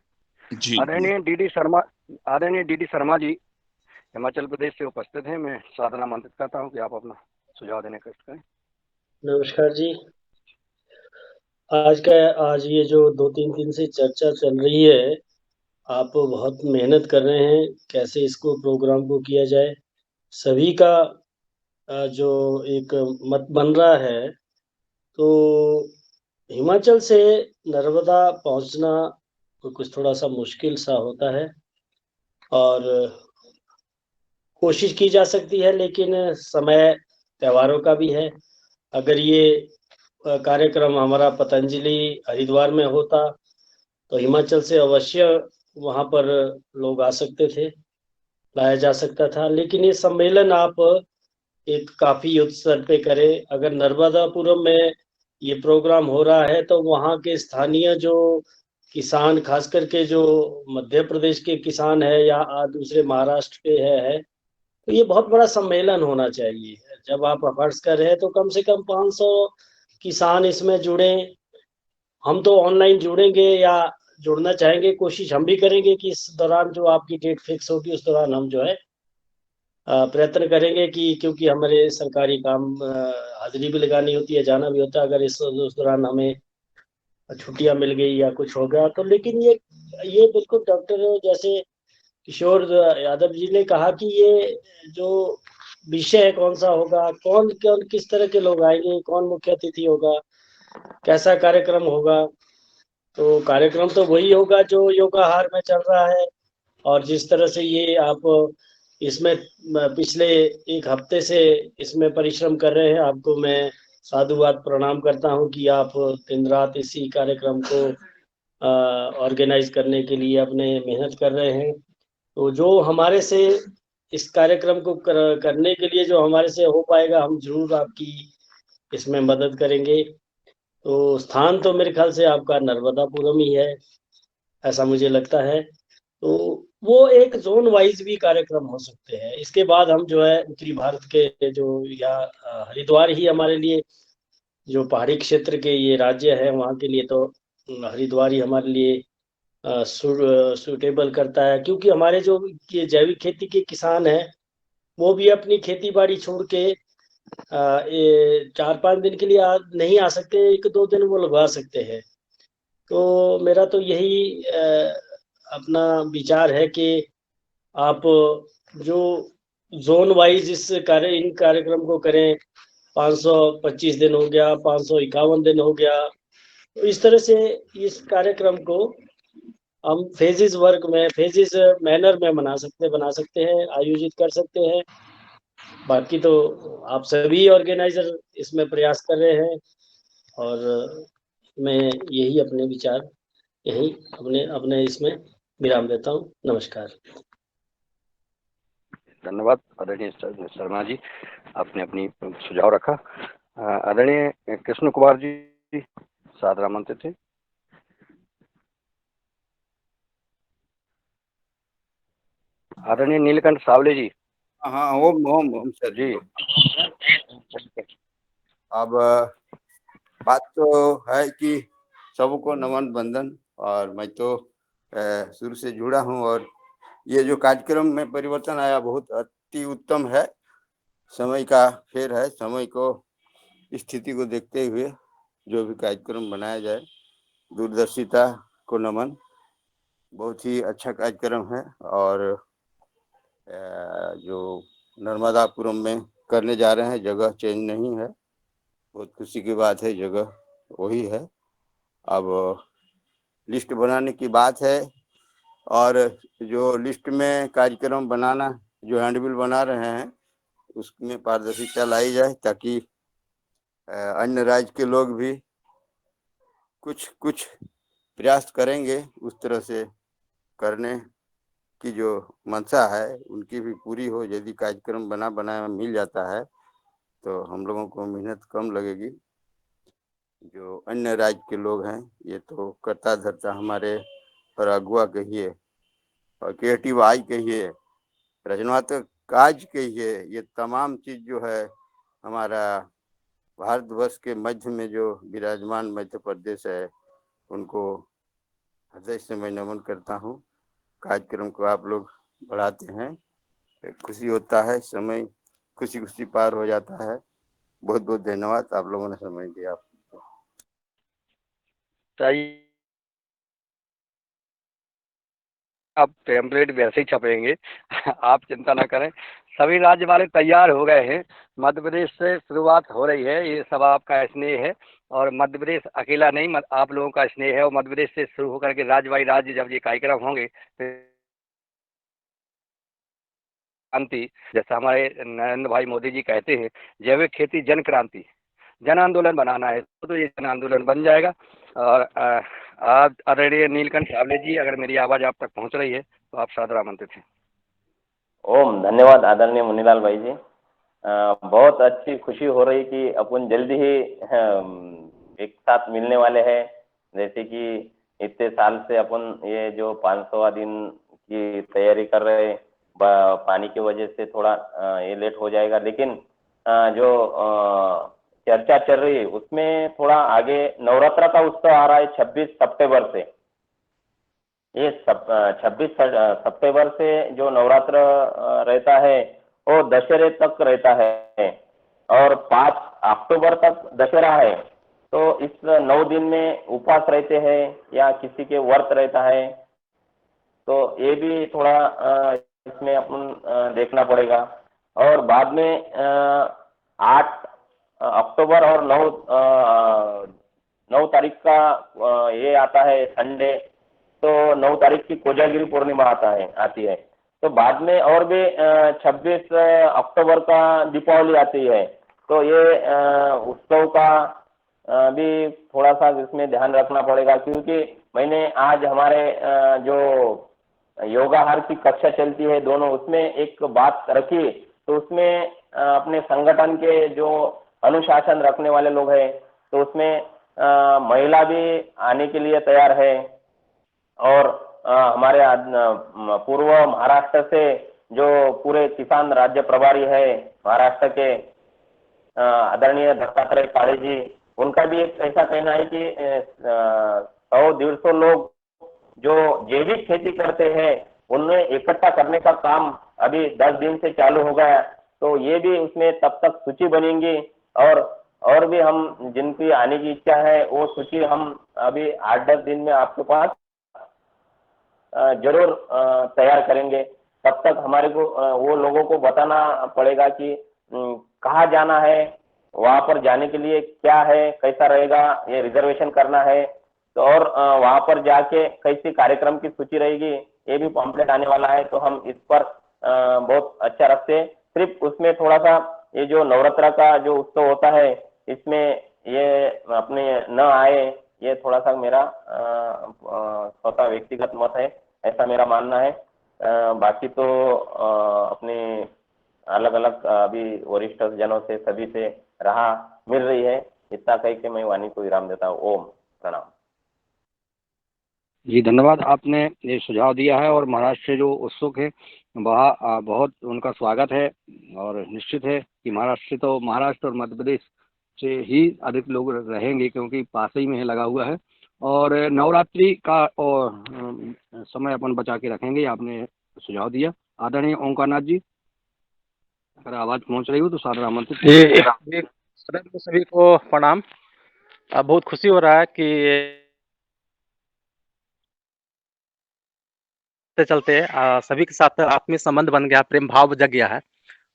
जी आदरणीय डी शर्मा जी हिमाचल प्रदेश से उपस्थित हैं। मैं सादर आमंत्रित करता हूं कि आप अपना सुझाव देने का कष्ट करें। नमस्कार जी। आज ये जो 2-3 दिन से चर्चा चल रही है, आप बहुत मेहनत कर रहे हैं कैसे इसको प्रोग्राम को किया जाए। सभी का जो एक मत बन रहा है, तो हिमाचल से नर्मदा पहुंचना कुछ थोड़ा सा मुश्किल सा होता है और कोशिश की जा सकती है, लेकिन समय त्योहारों का भी है। अगर ये कार्यक्रम हमारा पतंजलि हरिद्वार में होता तो हिमाचल से अवश्य वहां पर लोग आ सकते थे, लाया जा सकता था। लेकिन ये सम्मेलन आप एक काफी युद्ध स्तर पे करें। अगर नर्मदापुरम में ये प्रोग्राम हो रहा है तो वहाँ के स्थानीय जो किसान, खास करके जो मध्य प्रदेश के किसान है या दूसरे महाराष्ट्र के है, तो ये बहुत बड़ा सम्मेलन होना चाहिए। जब आप अफर्ट्स कर रहे हैं तो कम से कम 500 किसान इसमें जुड़े। हम तो ऑनलाइन जुड़ेंगे या जुड़ना चाहेंगे, कोशिश हम भी करेंगे कि इस दौरान जो आपकी डेट फिक्स होगी उस दौरान हम जो है प्रयत्न करेंगे कि, क्योंकि हमारे सरकारी काम हाजिरी भी लगानी होती है, जाना भी होता है। अगर उस दौरान हमें छुट्टियां मिल गई या कुछ हो गया तो, लेकिन ये बिल्कुल डॉक्टर जैसे किशोर यादव जी ने कहा कि ये जो विषय कौन सा होगा, कौन कौन किस तरह के लोग आएंगे, कौन मुख्य अतिथि होगा, कैसा कार्यक्रम होगा, तो कार्यक्रम तो वही होगा जो योगाहार में चल रहा है। और जिस तरह से ये आप इसमें पिछले एक हफ्ते से इसमें परिश्रम कर रहे हैं, आपको मैं साधुवाद प्रणाम करता हूं कि आप दिन रात इसी कार्यक्रम को ऑर्गेनाइज करने के लिए अपने मेहनत कर रहे हैं। तो जो हमारे से इस कार्यक्रम को करने के लिए जो हमारे से हो पाएगा, हम जरूर आपकी इसमें मदद करेंगे। तो स्थान तो मेरे ख्याल से आपका नर्मदापुरम ही है, ऐसा मुझे लगता है। तो वो एक जोन वाइज भी कार्यक्रम हो सकते हैं। इसके बाद हम जो है उत्तरी भारत के जो, या हरिद्वार ही हमारे लिए, जो पहाड़ी क्षेत्र के ये राज्य है वहाँ के लिए तो हरिद्वार ही हमारे लिए सूटेबल करता है। क्योंकि हमारे जो ये जैविक खेती के किसान हैं वो भी अपनी खेती बाड़ी छोड़ के 4-5 दिन के लिए नहीं आ सकते, 1-2 दिन वो लगवा सकते हैं। तो मेरा तो यही अपना विचार है कि आप जो जोन वाइज इन कार्यक्रम को करें। 525 दिन हो गया, 551 दिन हो गया, तो इस तरह से इस कार्यक्रम को हम फेजेस मैनर में बना सकते हैं, आयोजित कर सकते हैं। बाकी तो आप सभी ऑर्गेनाइजर इसमें प्रयास कर रहे हैं और मैं यही अपने विचार यही अपने इसमें विराम देता हूँ। नमस्कार। धन्यवाद आदरणीय शर्मा जी, आपने अपनी सुझाव रखा। आदरणीय कृष्ण कुमार जी सादर आमंत्रित थे। आदरणीय नीलकंठ सावले जी। हाँ, ओम सर जी। अब बात तो है कि सबको नमन बंदन, और मैं तो शुरू से जुड़ा हूँ, और ये जो कार्यक्रम में परिवर्तन आया बहुत अति उत्तम है। समय का फेर है, समय को स्थिति को देखते हुए जो भी कार्यक्रम बनाया जाए, दूरदर्शिता को नमन, बहुत ही अच्छा कार्यक्रम है। और जो नर्मदापुरम में करने जा रहे हैं, जगह चेंज नहीं है, बहुत खुशी की बात है, जगह वही है। अब लिस्ट बनाने की बात है, और जो लिस्ट में कार्यक्रम बनाना जो हैंडबिल बना रहे हैं उसमें पारदर्शिता लाई जाए, ताकि अन्य राज्य के लोग भी कुछ कुछ प्रयास करेंगे उस तरह से करने की जो मंशा है उनकी भी पूरी हो। यदि कार्यक्रम बना बनाया मिल जाता है तो हम लोगों को मेहनत कम लगेगी। जो अन्य राज्य के लोग हैं ये तो करता धरता हमारे पर अगुआ कहिए और क्रिएटिव आई कहिए, रचनात्मक काज कहिए, ये तमाम चीज जो है हमारा भारतवर्ष के मध्य में जो विराजमान मध्य प्रदेश है उनको हृदय से मैं नमन करता हूँ। कार्यक्रम को आप लोग बढ़ाते हैं, खुशी होता है, समय खुशी खुशी पार हो जाता है। बहुत बहुत धन्यवाद, आप लोगों ने समय दिया। अब टेम्पलेट वैसे ही छपेंगे आप चिंता ना करें। सभी राज्य वाले तैयार हो गए हैं। मध्य प्रदेश से शुरुआत हो रही है, ये सब आपका स्नेह है। और मध्य प्रदेश अकेला नहीं, आप लोगों का स्नेह है। और मध्य प्रदेश से शुरू होकर के राज्य बाई राज्य जब ये कार्यक्रम होंगे तो क्रांति, जैसा हमारे नरेंद्र भाई मोदी जी कहते हैं, जैविक खेती जन क्रांति, जन आंदोलन बनाना है तो ये जन आंदोलन बन जाएगा। और आप आदरणीय नीलकंठ सावले जी, अगर मेरी आवाज़ आप तक पहुंच रही है तो आप सादर आमंत्रित हैं। ओम, धन्यवाद आदरणीय मुनीलाल भाई जी। बहुत अच्छी खुशी हो रही कि अपन जल्दी ही एक साथ मिलने वाले हैं। जैसे कि इतने साल से अपन ये जो 500वां दिन की तैयारी कर रहे हैं, पानी की वजह से थोड़ा ये लेट हो जाएगा, लेकिन जो चर्चा चल रही है उसमें थोड़ा आगे नवरात्रा का उत्सव आ रहा है 26 सितंबर से। ये 26 सितंबर से जो नवरात्र रहता है वो दशहरे तक रहता है और 5 अक्टूबर तक दशहरा है। तो इस 9 दिन में उपवास रहते हैं या किसी के व्रत रहता है, तो ये भी थोड़ा इसमें अपन देखना पड़ेगा। और बाद में 8 अक्टूबर और 9 तारीख का ये आता है संडे, तो 9 तारीख की कोजागिरी पूर्णिमा आती है। तो बाद में और भी 26 अक्टूबर का दीपावली आती है। तो ये उत्सव का भी थोड़ा सा इसमें ध्यान रखना पड़ेगा, क्योंकि मैंने आज हमारे जो योगाहार की कक्षा चलती है दोनों, उसमें एक बात रखी, तो उसमें अपने संगठन के जो अनुशासन रखने वाले लोग हैं तो उसमें महिला भी आने के लिए तैयार है। और हमारे पूर्व महाराष्ट्र से जो पूरे किसान राज्य प्रभारी है महाराष्ट्र के आदरणीय दत्तात्रेय काळे जी, उनका भी एक ऐसा कहना है कि 100-150 लोग जो जैविक खेती करते हैं उन्हें इकट्ठा करने का काम अभी 10 दिन से चालू हो गया। तो ये भी उसमें तब तक सूची बनेंगी और भी हम जिनकी आने की इच्छा है वो सूची हम अभी 8-10 दिन में आपके पास जरूर तैयार करेंगे। तब तक हमारे को वो लोगों को बताना पड़ेगा कि कहाँ जाना है, वहाँ पर जाने के लिए क्या है, कैसा रहेगा, ये रिजर्वेशन करना है। तो और वहाँ पर जाके कैसी कार्यक्रम की सूची रहेगी, ये भी पॉम्पलेट आने वाला है। तो हम इस पर बहुत अच्छा रखते हैं। सिर्फ उसमें थोड़ा सा ये जो नवरात्रा का जो उत्सव होता है इसमें ये अपने न आए, ये थोड़ा सा मेरा स्वतः व्यक्तिगत मत है, ऐसा मेरा मानना है। बाकी तो अपने अलग अलग अभी वरिष्ठ जनों से सभी से राह मिल रही है। इतना कह के मैं वाणी को विराम देता हूँ। ओम, प्रणाम जी, धन्यवाद। आपने ये सुझाव दिया है और महाराष्ट्र से जो उत्सुक है वहाँ बहुत उनका स्वागत है। और निश्चित है कि महाराष्ट्र और मध्य प्रदेश से ही अधिक लोग रहेंगे, क्योंकि पास ही में लगा हुआ है। और नवरात्रि का और समय अपन बचा के रखेंगे, आपने सुझाव दिया। आदरणीय ओंकारनाथ जी, अगर आवाज पहुंच रही हो तो सादर आमंत्रित। सदन को सभी को प्रणाम। बहुत खुशी हो रहा है कि चलते सभी के साथ आत्मीय संबंध बन गया, प्रेम भाव जग गया है।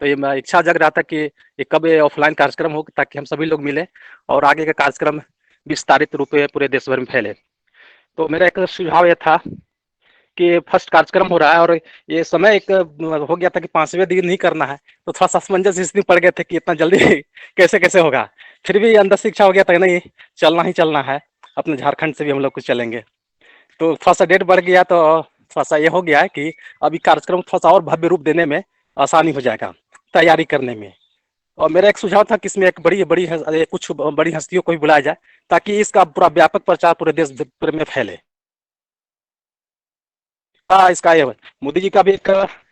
तो ये मैं इच्छा जग रहा था कि ये कब ऑफलाइन कार्यक्रम हो, ताकि हम सभी लोग मिले और आगे का कार्यक्रम विस्तारित रूप में पूरे देश भर में फैले। तो मेरा एक सुझाव यह था कि फर्स्ट कार्यक्रम हो रहा है और ये समय एक हो गया था कि 5वें दिन ही करना है, तो थोड़ा सा असमंजस इसलिए पड़ गए थे कि इतना जल्दी कैसे कैसे होगा। फिर भी अंदर से इच्छा हो गया था नहीं, चलना ही चलना है, अपने झारखंड से भी हम लोग कुछ चलेंगे। तो थोड़ा सा डेट बढ़ गया, तो थोड़ा सा ये हो गया है कि अभी कार्यक्रम थोड़ा सा और भव्य रूप देने में आसानी हो जाएगा, तैयारी करने में। और मेरा एक सुझाव था कि इसमें एक कुछ बड़ी हस्तियों को भी बुलाया जाए, ताकि इसका पूरा व्यापक प्रचार पूरे देश भर में फैले। इसका ये मोदी जी का भी एक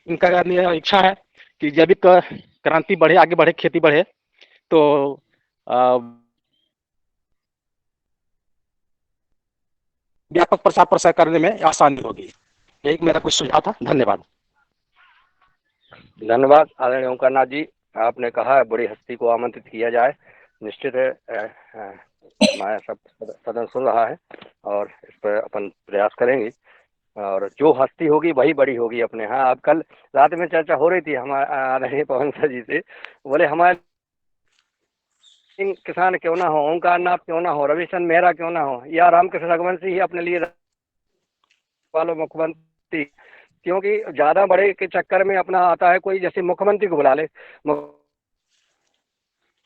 इनका इच्छा है कि जैविक क्रांति बढ़े, आगे बढ़े, खेती बढ़े, तो व्यापक प्रचार प्रसार करने में आसानी होगी। यही मेरा कुछ सुझाव था। धन्यवाद। धन्यवाद आदरणीय ओंकारनाथ जी, आपने कहा है बड़ी हस्ती को आमंत्रित किया जाए। निश्चित है हमारा सब सदन सुन रहा है और इस पर अपन प्रयास करेंगे, और जो हस्ती होगी वही बड़ी होगी अपने यहाँ। अब कल रात में चर्चा हो रही थी हमारे आदरणीय पवन सर जी से, बोले हमारे किसान क्यों ना हो, ओंकारनाथ क्यों ना हो, रविचंद्र मेहरा क्यों ना हो, या रामकृष्ण रघुवंशी ही अपने लिए वालों मुख्यमंत्री, क्योंकि ज्यादा बड़े के चक्कर में अपना आता है कोई, जैसे मुख्यमंत्री को बुला ले,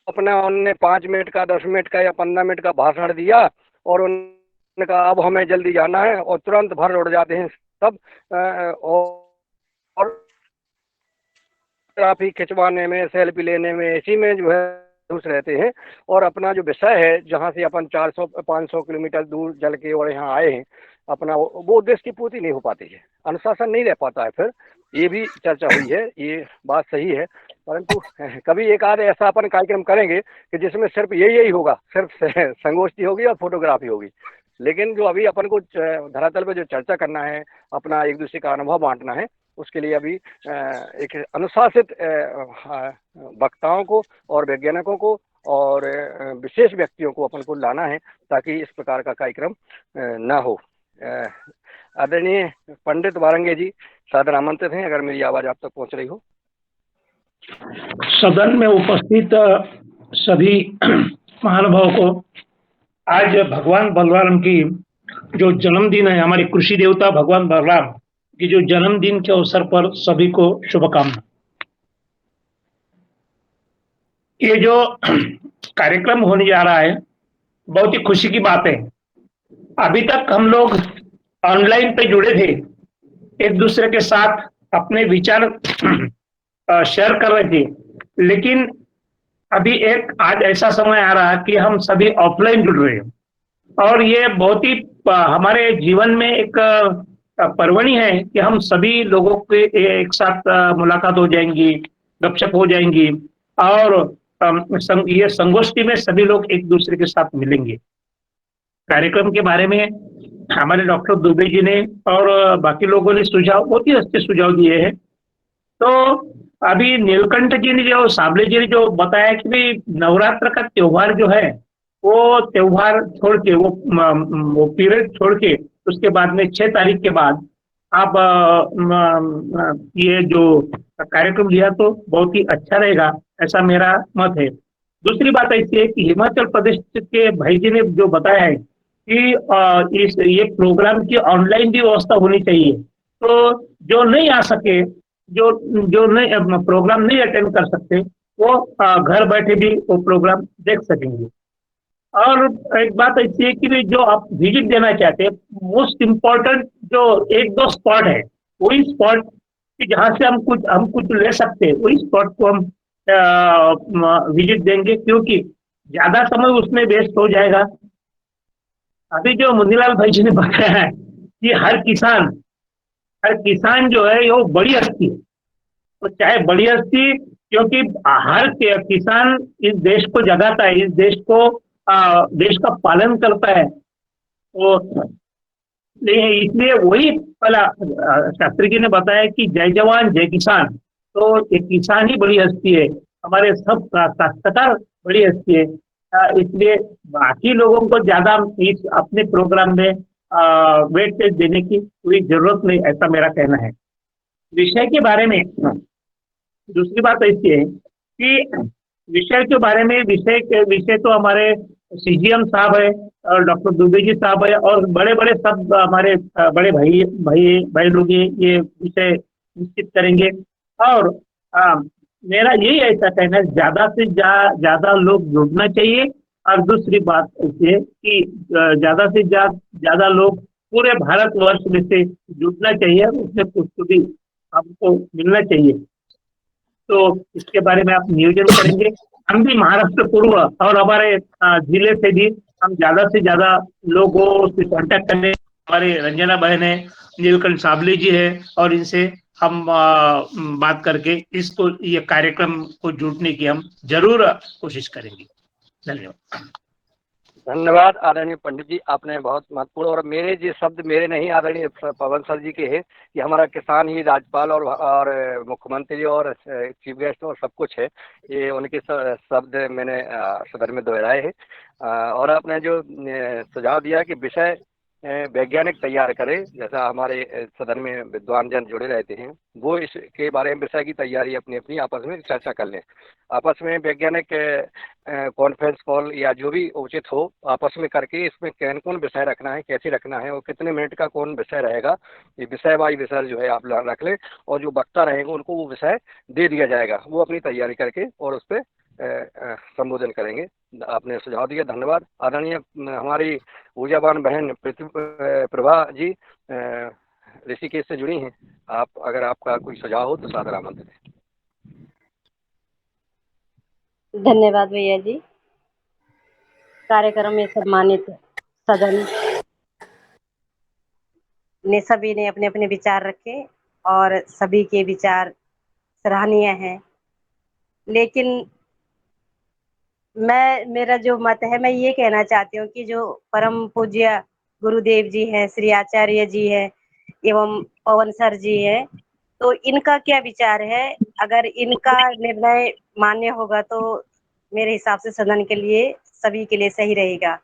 अपना उन्होंने 5 मिनट का 10 मिनट का या 15 मिनट का भाषण दिया और उन्होंने कहा अब हमें जल्दी जाना है, और तुरंत भर उड़ जाते हैं सब, और ट्रैफिक खिंचवाने में, सेल्फी लेने में, इसी में जो है खुश रहते हैं। और अपना जो विषय है, जहाँ से अपन 400-500 किलोमीटर दूर चल के और यहाँ आए हैं, अपना वो उद्देश्य की पूर्ति नहीं हो पाती है, अनुशासन नहीं रह पाता है। फिर ये भी चर्चा हुई है, ये बात सही है, परंतु कभी एक आध ऐसा अपन कार्यक्रम करेंगे कि जिसमें सिर्फ यही होगा, सिर्फ संगोष्ठी होगी और फोटोग्राफी होगी। लेकिन जो अभी अपन को धरातल पर जो चर्चा करना है, अपना एक दूसरे का अनुभव बांटना है, उसके लिए अभी एक अनुशासित वक्ताओं को और वैज्ञानिकों को और विशेष व्यक्तियों को अपन को लाना है, ताकि इस प्रकार का कार्यक्रम ना हो। आदरणीय पंडित वारंगे जी सादर आमंत्रित हैं, अगर मेरी आवाज आप तक पहुंच रही हो। सदन में उपस्थित सभी महानुभावों को आज भगवान बलराम की जो जन्मदिन है, हमारे कृषि देवता भगवान बलराम की जो जन्मदिन के अवसर पर सभी को शुभकामना। ये जो कार्यक्रम होने जा रहा है बहुत ही खुशी की बात है। अभी तक हम लोग ऑनलाइन पे जुड़े थे, एक दूसरे के साथ अपने विचार शेयर कर रहे थे, लेकिन अभी एक आज ऐसा समय आ रहा है कि हम सभी ऑफलाइन जुड़ रहे हैं, और ये बहुत ही हमारे जीवन में एक पर्वणी है कि हम सभी लोगों के एक साथ मुलाकात हो जाएंगी, गपशप हो जाएंगी, और ये संगोष्ठी में सभी लोग एक दूसरे के साथ मिलेंगे। कार्यक्रम के बारे में हमारे डॉक्टर दुबे जी ने और बाकी लोगों ने सुझाव, बहुत ही अच्छे सुझाव दिए हैं। तो अभी नीलकंठ जी ने जो, साबले जी ने जो बताया कि भाई नवरात्र का त्योहार जो है, वो त्योहार छोड़ के, वो पीरियड छोड़ के उसके बाद में 6 तारीख के बाद आप ये जो कार्यक्रम लिया तो बहुत ही अच्छा रहेगा, ऐसा मेरा मत है। दूसरी बात ऐसी है कि हिमाचल प्रदेश के भाई जी ने जो बताया है कि ये प्रोग्राम की ऑनलाइन भी व्यवस्था होनी चाहिए, तो जो नहीं आ सके, जो नहीं प्रोग्राम नहीं अटेंड कर सकते, वो घर बैठे भी वो प्रोग्राम देख सकेंगे। और एक बात ऐसी है कि जो आप विजिट देना चाहते हैं, मोस्ट इम्पोर्टेंट जो 1-2 स्पॉट है, वही स्पॉट जहाँ से हम कुछ ले सकते हैं, वही स्पॉट को हम विजिट देंगे, क्योंकि ज्यादा समय उसमें वेस्ट हो जाएगा। अभी जो मुनीलाल भाई जी ने बताया है कि हर किसान जो है वो बड़ी हस्ती है, तो चाहे बड़ी हस्ती, क्योंकि हर किसान इस देश को जगाता है, इस देश का पालन करता है, तो इसलिए वही पहला शास्त्री जी ने बताया कि जय जवान जय किसान, तो ये किसान ही बड़ी हस्ती है, हमारे सब काश्तकार बड़ी हस्ती है। इसलिए बाकी लोगों को ज्यादा इस अपने प्रोग्राम में वेटेज देने की कोई जरूरत नहीं, ऐसा मेरा कहना है। विषय के बारे में दूसरी बात ऐसी है कि विषय के बारे में विषय तो हमारे CGM साहब है, और डॉक्टर दुबे जी साहब है और बड़े बड़े सब हमारे बड़े भाई भाई भाई लोग ये विषय निश्चित करेंगे। और मेरा यही ऐसा कहना है, ज्यादा से ज्यादा लोग जुड़ना चाहिए। और दूसरी बात ये कि ज्यादा से ज्यादा लोग पूरे भारतवर्ष में से जुड़ना चाहिए, उसमें कुछ तो भी हमको मिलना चाहिए। तो इसके बारे में आप नियोजन करेंगे। हम भी महाराष्ट्र पूर्व और हमारे जिले से भी हम ज्यादा से ज्यादा लोगों से कांटेक्ट करने, हमारे रंजना बहन है, नीलकंठ साबले जी है, और इनसे हम बात करके इसको ये कार्यक्रम को जुड़ने की हम जरूर कोशिश करेंगे। धन्यवाद। धन्यवाद आदरणीय पंडित जी, आपने बहुत महत्वपूर्ण, और मेरे ये शब्द मेरे नहीं, आदरणीय पवन सर जी के हैं कि हमारा किसान ही राज्यपाल और मुख्यमंत्री और चीफ गेस्ट और सब कुछ है। ये उनके शब्द मैंने सदन में दोहराए हैं। और आपने जो सुझाव दिया कि विषय वैज्ञानिक तैयार करें, जैसा हमारे सदन में विद्वान जन जुड़े रहते हैं, वो इसके बारे में विषय की तैयारी अपनी अपनी आपस में चर्चा कर लें। आपस में वैज्ञानिक कॉन्फ्रेंस कॉल या जो भी उचित हो आपस में करके इसमें कौन विषय रखना है, कैसे रखना है और कितने मिनट का कौन विषय रहेगा, ये विषय बाई विषय जो है आप रख लें। और जो वक्ता रहेंगे उनको वो विषय दे दिया जाएगा, वो अपनी तैयारी करके और उस पर संबोधन करेंगे। आपने सुझाव दिया, धन्यवाद। आदरणीय हमारी ऊर्जावान बहन प्रभा जी ऋषिकेश से जुड़ी हैं, आप अगर आपका कोई सुझाव हो तो सादर आमंत्रित है। धन्यवाद भैया जी। कार्यक्रम में सम्मानित सदन ने सभी ने अपने अपने विचार रखे और सभी के विचार सराहनीय हैं। लेकिन मेरा जो मत है, मैं ये कहना चाहती हूँ कि जो परम पूज्य गुरुदेव जी हैं, श्री आचार्य जी हैं एवं पवन सर जी हैं, तो इनका क्या विचार है। अगर इनका निर्णय मान्य होगा तो मेरे हिसाब से सदन के लिए सभी के लिए सही रहेगा।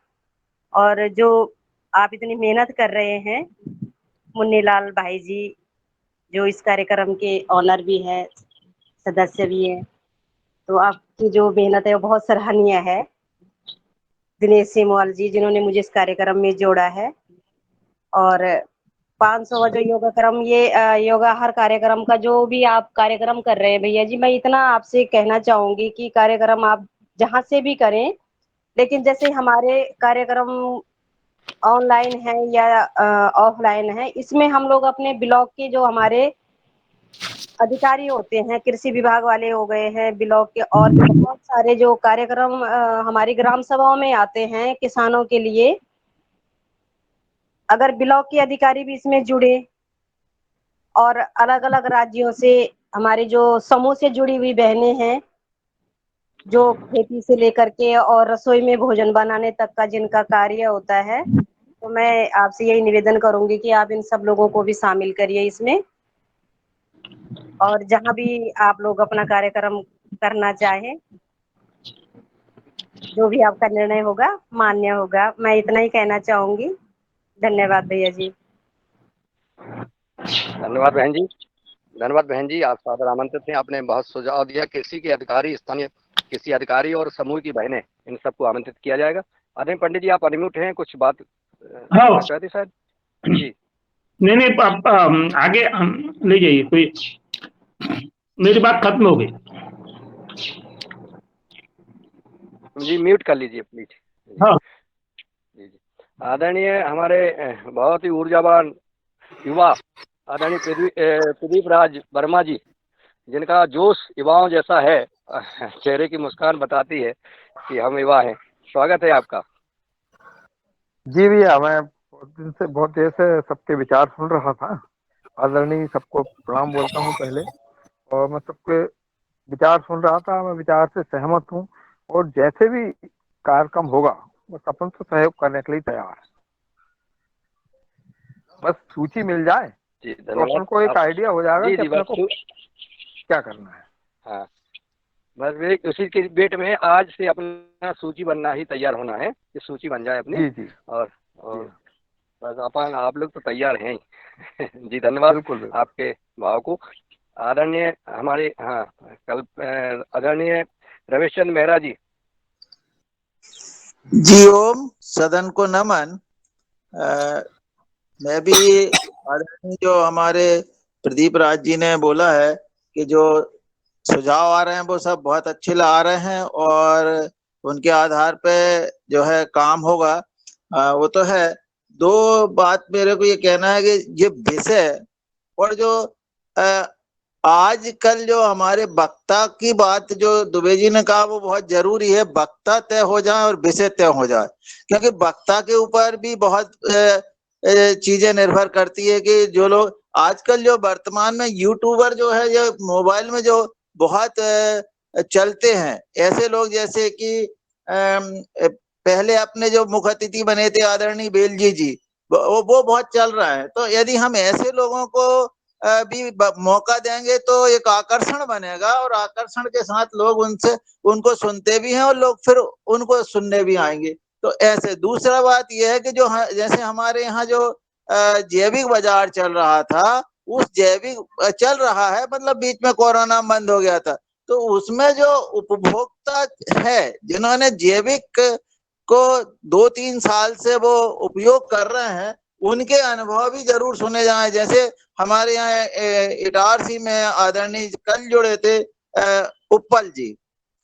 और जो आप इतनी मेहनत कर रहे हैं, मुन्नीलाल भाई जी जो इस कार्यक्रम के ऑनर भी है, सदस्य भी है, तो आपकी जो मेहनत है वो बहुत सराहनीय है। दिनेश सिमवाल जी जिन्होंने मुझे इस कार्यक्रम में जोड़ा है, और 500वां जो योगा क्रम, ये योगा हर कार्यक्रम का जो भी आप कार्यक्रम कर रहे हैं भैया जी, मैं इतना आपसे कहना चाहूंगी कि कार्यक्रम आप जहां से भी करें, लेकिन जैसे हमारे कार्यक्रम ऑनलाइन है या ऑफलाइन है, इसमें हम लोग अपने ब्लॉक के जो हमारे अधिकारी होते हैं, कृषि विभाग वाले हो गए हैं ब्लॉक के, और भी बहुत सारे जो कार्यक्रम हमारी ग्राम सभाओं में आते हैं किसानों के लिए, अगर ब्लॉक के अधिकारी भी इसमें जुड़े और अलग अलग राज्यों से हमारे जो समूह से जुड़ी हुई बहनें हैं, जो खेती से लेकर के और रसोई में भोजन बनाने तक का जिनका कार्य होता है, तो मैं आपसे यही निवेदन करूंगी कि आप इन सब लोगों को भी शामिल करिए इसमें। और जहां भी आप लोग अपना कार्यक्रम करना चाहें, जो भी आपका निर्णय होगा मान्य होगा, मैं इतना ही कहना चाहूंगी। धन्यवाद भैया जी। धन्यवाद बहन जी। धन्यवाद बहन जी, आप सादर आमंत्रित हैं। आपने बहुत सुझाव दिया। कृषि के अधिकारी, स्थानीय कृषि अधिकारी और समूह की बहनें, इन सबको आमंत्रित किया जाएगा। आदरणीय पंडित जी, आप अनम्यूट हैं, कुछ बात कहते शायद जी। नहीं आप आगे ले जाइए, कोई मेरी बात खत्म हो गई जी, म्यूट कर लीजिए प्लीज। हाँ। जी जी। आदरणीय हमारे बहुत ही ऊर्जावान युवा आदरणीय प्रदीप राज वर्मा जी, जिनका जोश युवाओं जैसा है, चेहरे की मुस्कान बताती है कि हम युवा हैं। स्वागत है आपका। जी भैया, मैं बहुत देर से सबके विचार सुन रहा था। आदरणीय सबको प्रणाम बोलता हूँ पहले, और मैं सबके विचार सुन रहा था, मैं विचार से सहमत हूँ, और जैसे भी कार्यक्रम होगा बस अपन तो सहयोग करने के लिए तैयार है। बस सूची मिल जाए जी, तो अपन को एक आइडिया हो जाएगा कि अपने को क्या करना है। हाँ, बस उसी के वेट में आज से अपना सूची बनना ही तैयार होना है, कि सूची बन जाए अपनी। जी जी। और बस अपन आप लोग तो तैयार हैं ही। जी धन्यवाद बिल्कुल। आपके भाव को। आदरणीय हमारे आदरणीय रविश चंद्र मेहरा जी, जी ओम, सदन को नमन। मैं भी आदरणीय जो हमारे प्रदीप राज जी ने बोला है कि जो सुझाव आ रहे हैं वो सब बहुत अच्छे आ रहे हैं और उनके आधार पे जो है काम होगा। वो तो है। दो बात मेरे को ये कहना है कि ये विषय और जो आजकल जो हमारे वक्ता की बात जो दुबे जी ने कहा वो बहुत जरूरी है, वक्ता तय हो जाए और विषय तय हो जाए, क्योंकि वक्ता के ऊपर भी बहुत चीजें निर्भर करती है कि जो लोग आजकल जो वर्तमान में यूट्यूबर जो है जो मोबाइल में जो बहुत चलते हैं, ऐसे लोग जैसे कि पहले अपने जो मुख्य अतिथि बने थे आदरणीय बेलजी जी, वो बहुत चल रहा है। तो यदि हम ऐसे लोगों को भी मौका देंगे तो एक आकर्षण बनेगा और आकर्षण के साथ लोग उनको सुनते भी हैं और लोग फिर उनको सुनने भी आएंगे। तो ऐसे दूसरा बात यह है कि जो जैसे हमारे यहाँ जो जैविक बाजार चल रहा था, उस जैविक चल रहा है, मतलब बीच में कोरोना बंद हो गया था, तो उसमें जो उपभोक्ता है जिन्होंने जैविक को 2-3 साल से वो उपयोग कर रहे हैं, उनके अनुभव भी जरूर सुने जाएं। जैसे हमारे यहाँ इटारसी में आदरणीय कल जुड़े थे उपल जी,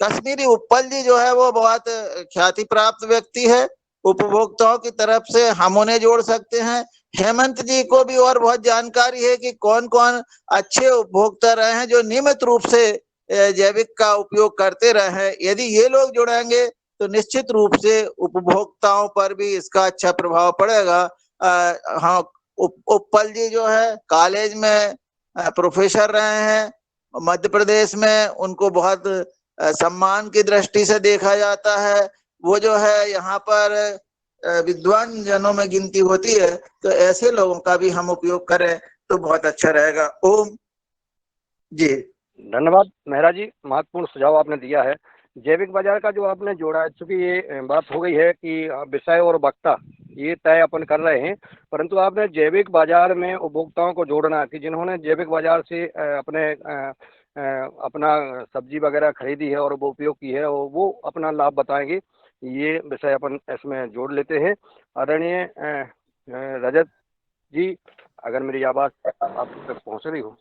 कश्मीरी उपल जी जो है वो बहुत ख्याति प्राप्त व्यक्ति है उपभोक्ताओं की तरफ से, हम उन्हें जोड़ सकते हैं। हेमंत जी को भी और बहुत जानकारी है कि कौन कौन अच्छे उपभोक्ता रहे हैं जो नियमित रूप से जैविक का उपयोग करते रहे हैं। यदि ये लोग जुड़ेंगे तो निश्चित रूप से उपभोक्ताओं पर भी इसका अच्छा प्रभाव पड़ेगा। हाँ, उपल जी जो है कॉलेज में प्रोफेसर रहे हैं मध्य प्रदेश में, उनको बहुत सम्मान की दृष्टि से देखा जाता है। वो जो है यहाँ पर विद्वान जनों में गिनती होती है, तो ऐसे लोगों का भी हम उपयोग करें तो बहुत अच्छा रहेगा। ओम जी। धन्यवाद मेहरा जी, महत्वपूर्ण सुझाव आपने दिया है। जैविक बाजार का जो आपने जोड़ा है, चूंकि ये बात हो गई है कि विषय और वक्ता ये तय अपन कर रहे हैं, परंतु आपने जैविक बाजार में उपभोक्ताओं को जोड़ना कि जिन्होंने जैविक बाजार से अपना सब्जी वगैरह खरीदी है और वो उपयोग की है और वो अपना लाभ बताएंगे, ये विषय अपन इसमें जोड़ लेते हैं। आदरणीय रजत जी, अगर मेरी आवाज़ आप तक पहुँच रही हो।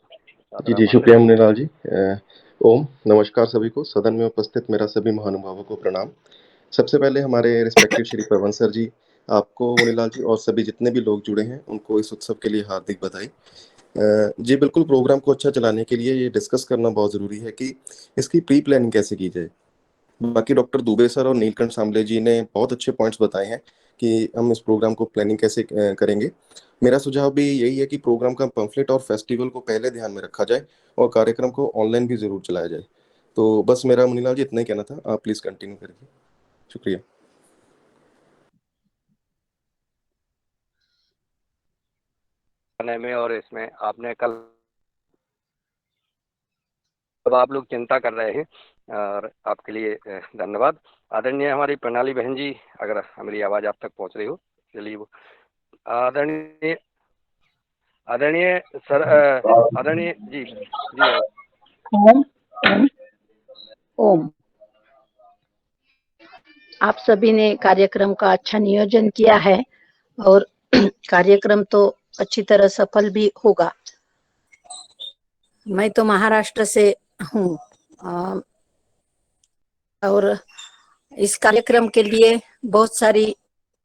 जी शुक्रिया मुनीलाल जी। ओम नमस्कार सभी को, सदन में उपस्थित मेरा सभी महानुभावों को प्रणाम। सबसे पहले हमारे रिस्पेक्टेड श्री पवन सर जी, आपको मुनीलाल जी और सभी जितने भी लोग जुड़े हैं उनको इस उत्सव के लिए हार्दिक बधाई। जी बिल्कुल, प्रोग्राम को अच्छा चलाने के लिए ये डिस्कस करना बहुत ज़रूरी है कि इसकी प्री प्लानिंग कैसे की जाए। बाकी डॉक्टर दुबे सर और नीलकंठ सांबले जी ने बहुत अच्छे पॉइंट्स बताए हैं कि हम इस प्रोग्राम को प्लानिंग कैसे करेंगे। मेरा सुझाव भी यही है कि प्रोग्राम का पंफलेट और फेस्टिवल को पहले ध्यान में रखा जाए और कार्यक्रम को ऑनलाइन भी जरूर चलाया जाए। तो बस मेरा मुनीलाल जी इतना ही कहना था, आप प्लीज कंटिन्यू करिए। शुक्रिया। में और इसमें आपने कल अब आप लोग चिंता कर रहे हैं और आपके लिए धन्यवाद। आदरणीय हमारी प्रणाली बहन जी, अगर हमारी आवाज़ आप तक पहुंच रही हो, चलिए वो आदरणीय आदरणीय सर आदरणीय जी जी ओम ओम, आप सभी ने कार्यक्रम का अच्छा नियोजन किया है और कार्यक्रम तो अच्छी तरह सफल भी होगा। मैं तो महाराष्ट्र से हूँ और इस कार्यक्रम के लिए बहुत सारी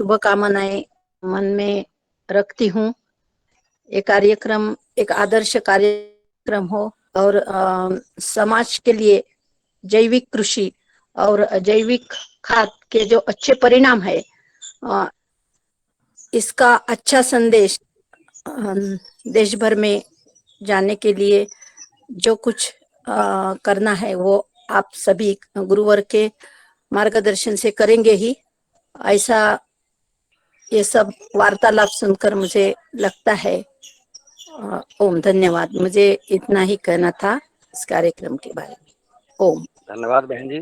शुभकामनाएं मन में रखती हूँ। ये कार्यक्रम एक आदर्श कार्यक्रम हो और समाज के लिए जैविक कृषि और जैविक खाद के जो अच्छे परिणाम है, इसका अच्छा संदेश देश भर में जाने के लिए जो कुछ करना है वो आप सभी गुरुवर के मार्गदर्शन से करेंगे ही, ऐसा ये सब वार्तालाप सुनकर मुझे लगता है। ओम, धन्यवाद। मुझे इतना ही कहना था इस कार्यक्रम के बारे में। ओम। धन्यवाद बहन जी।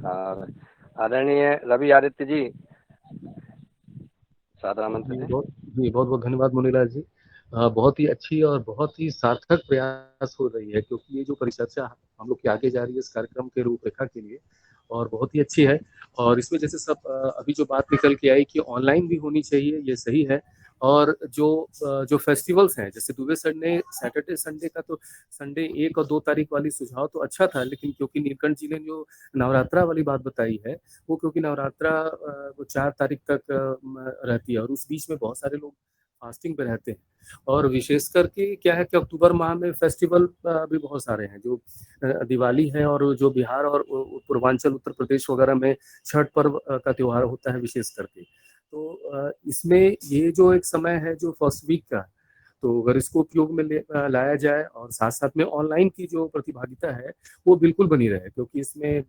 और आदरणीय रवि आदित्य जी, सादर आमंत्रित है। जी बहुत बहुत धन्यवाद मुनीलाल जी। बहुत ही अच्छी और बहुत ही सार्थक प्रयास हो रही है, क्योंकि ये जो परिचर्चा हम लोग की आगे जा रही है इस कार्यक्रम के रूपरेखा के लिए, और बहुत ही अच्छी है। और इसमें जैसे सब अभी जो बात निकल के आई कि ऑनलाइन भी होनी चाहिए, ये सही है। और जो फेस्टिवल्स हैं जैसे दुबे संडे, सैटरडे संडे का, तो संडे 1 और 2 तारीख वाली सुझाव तो अच्छा था, लेकिन क्योंकि नीलकंठ जी ने जो नवरात्रा वाली बात बताई है, वो क्योंकि नवरात्रा वो 4 तारीख तक रहती है और उस बीच में बहुत सारे लोग फास्टिंग पे रहते हैं। और विशेष करके क्या है कि अक्टूबर माह में फेस्टिवल भी बहुत सारे हैं, जो दिवाली है और जो बिहार और पूर्वांचल उत्तर प्रदेश वगैरह में छठ पर्व का त्योहार होता है विशेष करके। तो इसमें ये जो एक समय है जो फर्स्ट वीक का, तो अगर इसको उपयोग में लाया जाए और साथ साथ में ऑनलाइन की जो प्रतिभागिता है वो बिल्कुल बनी रहे, क्योंकि इसमें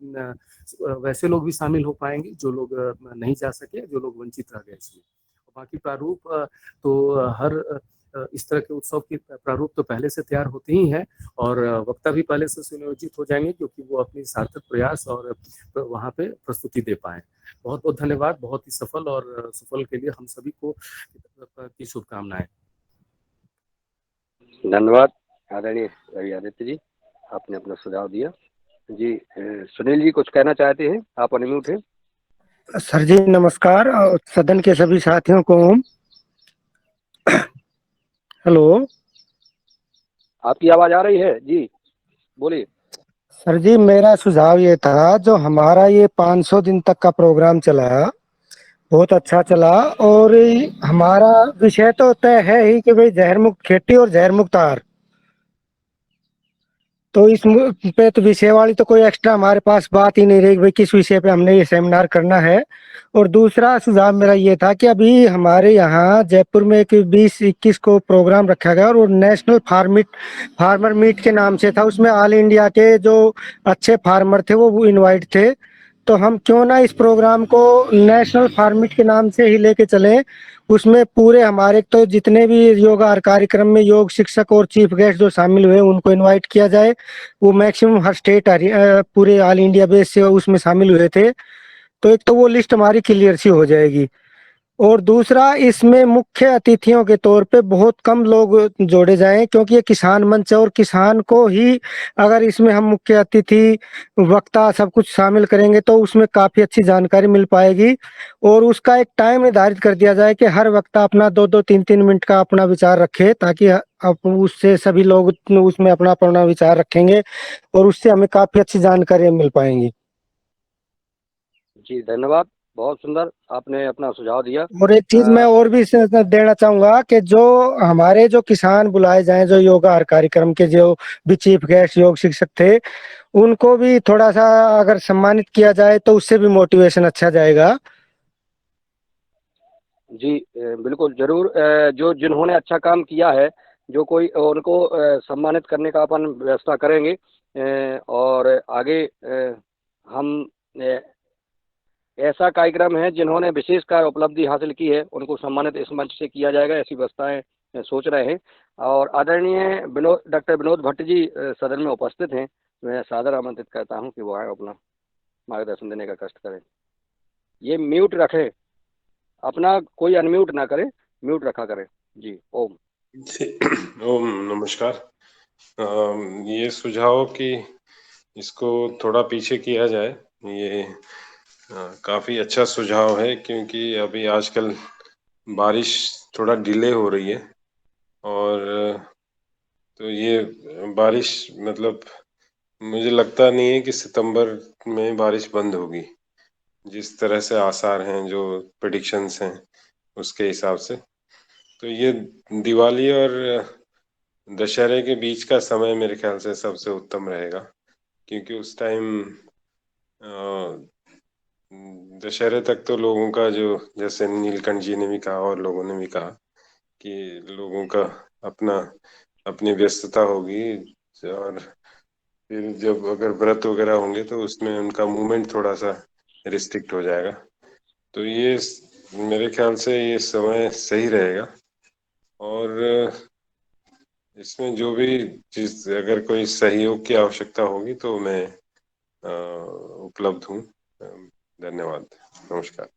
वैसे लोग भी शामिल हो पाएंगे जो लोग नहीं जा सके, जो लोग वंचित रह गए इसमें। बाकी प्रारूप तो हर इस तरह के उत्सव के प्रारूप तो पहले से तैयार होते ही हैं और वक्ता भी पहले से सुनियोजित हो जाएंगे, क्योंकि वो अपनी सार्थक प्रयास और वहाँ पे प्रस्तुति दे पाए। बहुत बहुत धन्यवाद, बहुत ही सफल और सफल के लिए हम सभी को की शुभकामनाएं। धन्यवाद आदरणीय रवि आदित्य जी, आपने अपना सुझाव दिया। जी सुनील जी कुछ कहना चाहते हैं, आप अनम्यूट हैं। सर जी नमस्कार और सदन के सभी साथियों को हेलो, आपकी आवाज आ रही है जी, बोलिए। सर जी मेरा सुझाव ये था, जो हमारा ये 500 दिन तक का प्रोग्राम चला बहुत अच्छा चला और हमारा विषय तो तय है ही कि भाई जहर मुक्त खेती और जहर मुक्त आहार, तो इस पे तो विषय वाली तो कोई एक्स्ट्रा हमारे पास बात ही नहीं रही भाई किस विषय पे हमने ये सेमिनार करना है। और दूसरा सुझाव मेरा ये था कि अभी हमारे यहाँ जयपुर में एक 20-21 को प्रोग्राम रखा गया और वो नेशनल फार्मर मीट के नाम से था, उसमें ऑल इंडिया के जो अच्छे फार्मर थे वो इनवाइट थे। तो हम क्यों ना इस प्रोग्राम को नेशनल फार्मिट के नाम से ही लेके चलें, उसमें पूरे हमारे तो जितने भी योगा कार्यक्रम में योग शिक्षक और चीफ गेस्ट जो शामिल हुए उनको इनवाइट किया जाए। वो मैक्सिमम हर स्टेट पूरे ऑल इंडिया बेस से उसमें शामिल हुए थे, तो एक तो वो लिस्ट हमारी क्लियर सी हो जाएगी। और दूसरा इसमें मुख्य अतिथियों के तौर पे बहुत कम लोग जोड़े जाएं, क्योंकि ये किसान मंच है और किसान को ही अगर इसमें हम मुख्य अतिथि वक्ता सब कुछ शामिल करेंगे तो उसमें काफ़ी अच्छी जानकारी मिल पाएगी। और उसका एक टाइम निर्धारित कर दिया जाए कि हर वक्ता अपना 2-2, 3-3 मिनट का अपना विचार रखे, ताकि अब उससे सभी लोग उसमें अपना अपना विचार रखेंगे और उससे हमें काफ़ी अच्छी जानकारी मिल पाएंगी। जी धन्यवाद, बहुत सुंदर आपने अपना सुझाव दिया। और एक चीज मैं और भी देना चाहूंगा कि जो हमारे जो किसान बुलाए जाएं, जो योगा हर कार्यक्रम के जो भी चीफ गेस्ट योग शिक्षक थे, उनको भी थोड़ा सा अगर सम्मानित किया जाए तो उससे भी मोटिवेशन अच्छा जाएगा। जी बिल्कुल जरूर, जो जिन्होंने अच्छा काम किया है जो कोई उनको सम्मानित करने का अपन व्यवस्था करेंगे। और आगे हम ऐसा कार्यक्रम है जिन्होंने विशेष कार्य उपलब्धि हासिल की है उनको सम्मानित इस मंच से किया जाएगा, ऐसी व्यवस्थाएं सोच रहे हैं। और आदरणीय डॉक्टर विनोद भट्ट जी सदन में उपस्थित हैं, मैं सादर आमंत्रित करता हूं कि वो आए अपना मार्गदर्शन देने का कष्ट करें। ये म्यूट रखें, अपना कोई अनम्यूट ना करे, म्यूट रखा करें। जी ओम। ओम नमस्कार। ये सुझाव कि इसको थोड़ा पीछे किया जाए, ये काफ़ी अच्छा सुझाव है, क्योंकि अभी आजकल बारिश थोड़ा डिले हो रही है और तो ये बारिश मतलब मुझे लगता नहीं है कि सितंबर में बारिश बंद होगी, जिस तरह से आसार हैं, जो प्रेडिक्शंस हैं उसके हिसाब से। तो ये दिवाली और दशहरे के बीच का समय मेरे ख्याल से सबसे उत्तम रहेगा, क्योंकि उस टाइम दशहरे तक तो लोगों का जो, जैसे नीलकंठ जी ने भी कहा और लोगों ने भी कहा कि लोगों का अपना अपनी व्यस्तता होगी, और फिर जब अगर व्रत वगैरह होंगे तो उसमें उनका मूवमेंट थोड़ा सा रिस्ट्रिक्ट हो जाएगा। तो ये मेरे ख्याल से ये समय सही रहेगा। और इसमें जो भी चीज, अगर कोई सहयोग की आवश्यकता होगी तो मैं उपलब्ध हूँ। धन्यवाद, नमस्कार।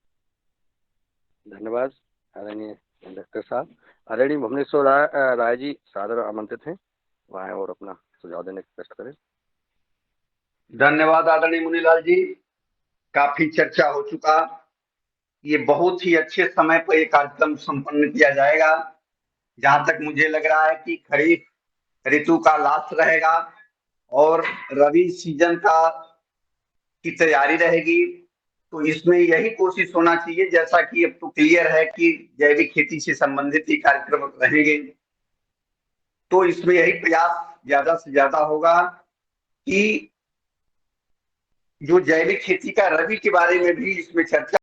धन्यवाद आदरणीय डॉक्टर साहब। आदरणीय भुवनेश्वर राय जी सादर आमंत्रित हैं, वहाँ और अपना सुझाव देने का कष्ट करें। धन्यवाद आदरणीय मुनीलाल जी। काफी चर्चा हो चुका। ये बहुत ही अच्छे समय पर ये कार्यक्रम संपन्न किया जाएगा। जहां तक मुझे लग रहा है कि खरीफ ऋतु का लास्ट रहेगा और रबी सीजन की तैयारी रहेगी। तो इसमें यही कोशिश होना चाहिए, जैसा कि अब तो क्लियर है कि जैविक खेती से संबंधित ये कार्यक्रम रहेंगे, तो इसमें यही प्रयास ज्यादा से ज्यादा होगा कि जो जैविक खेती का रबी के बारे में भी इसमें चर्चा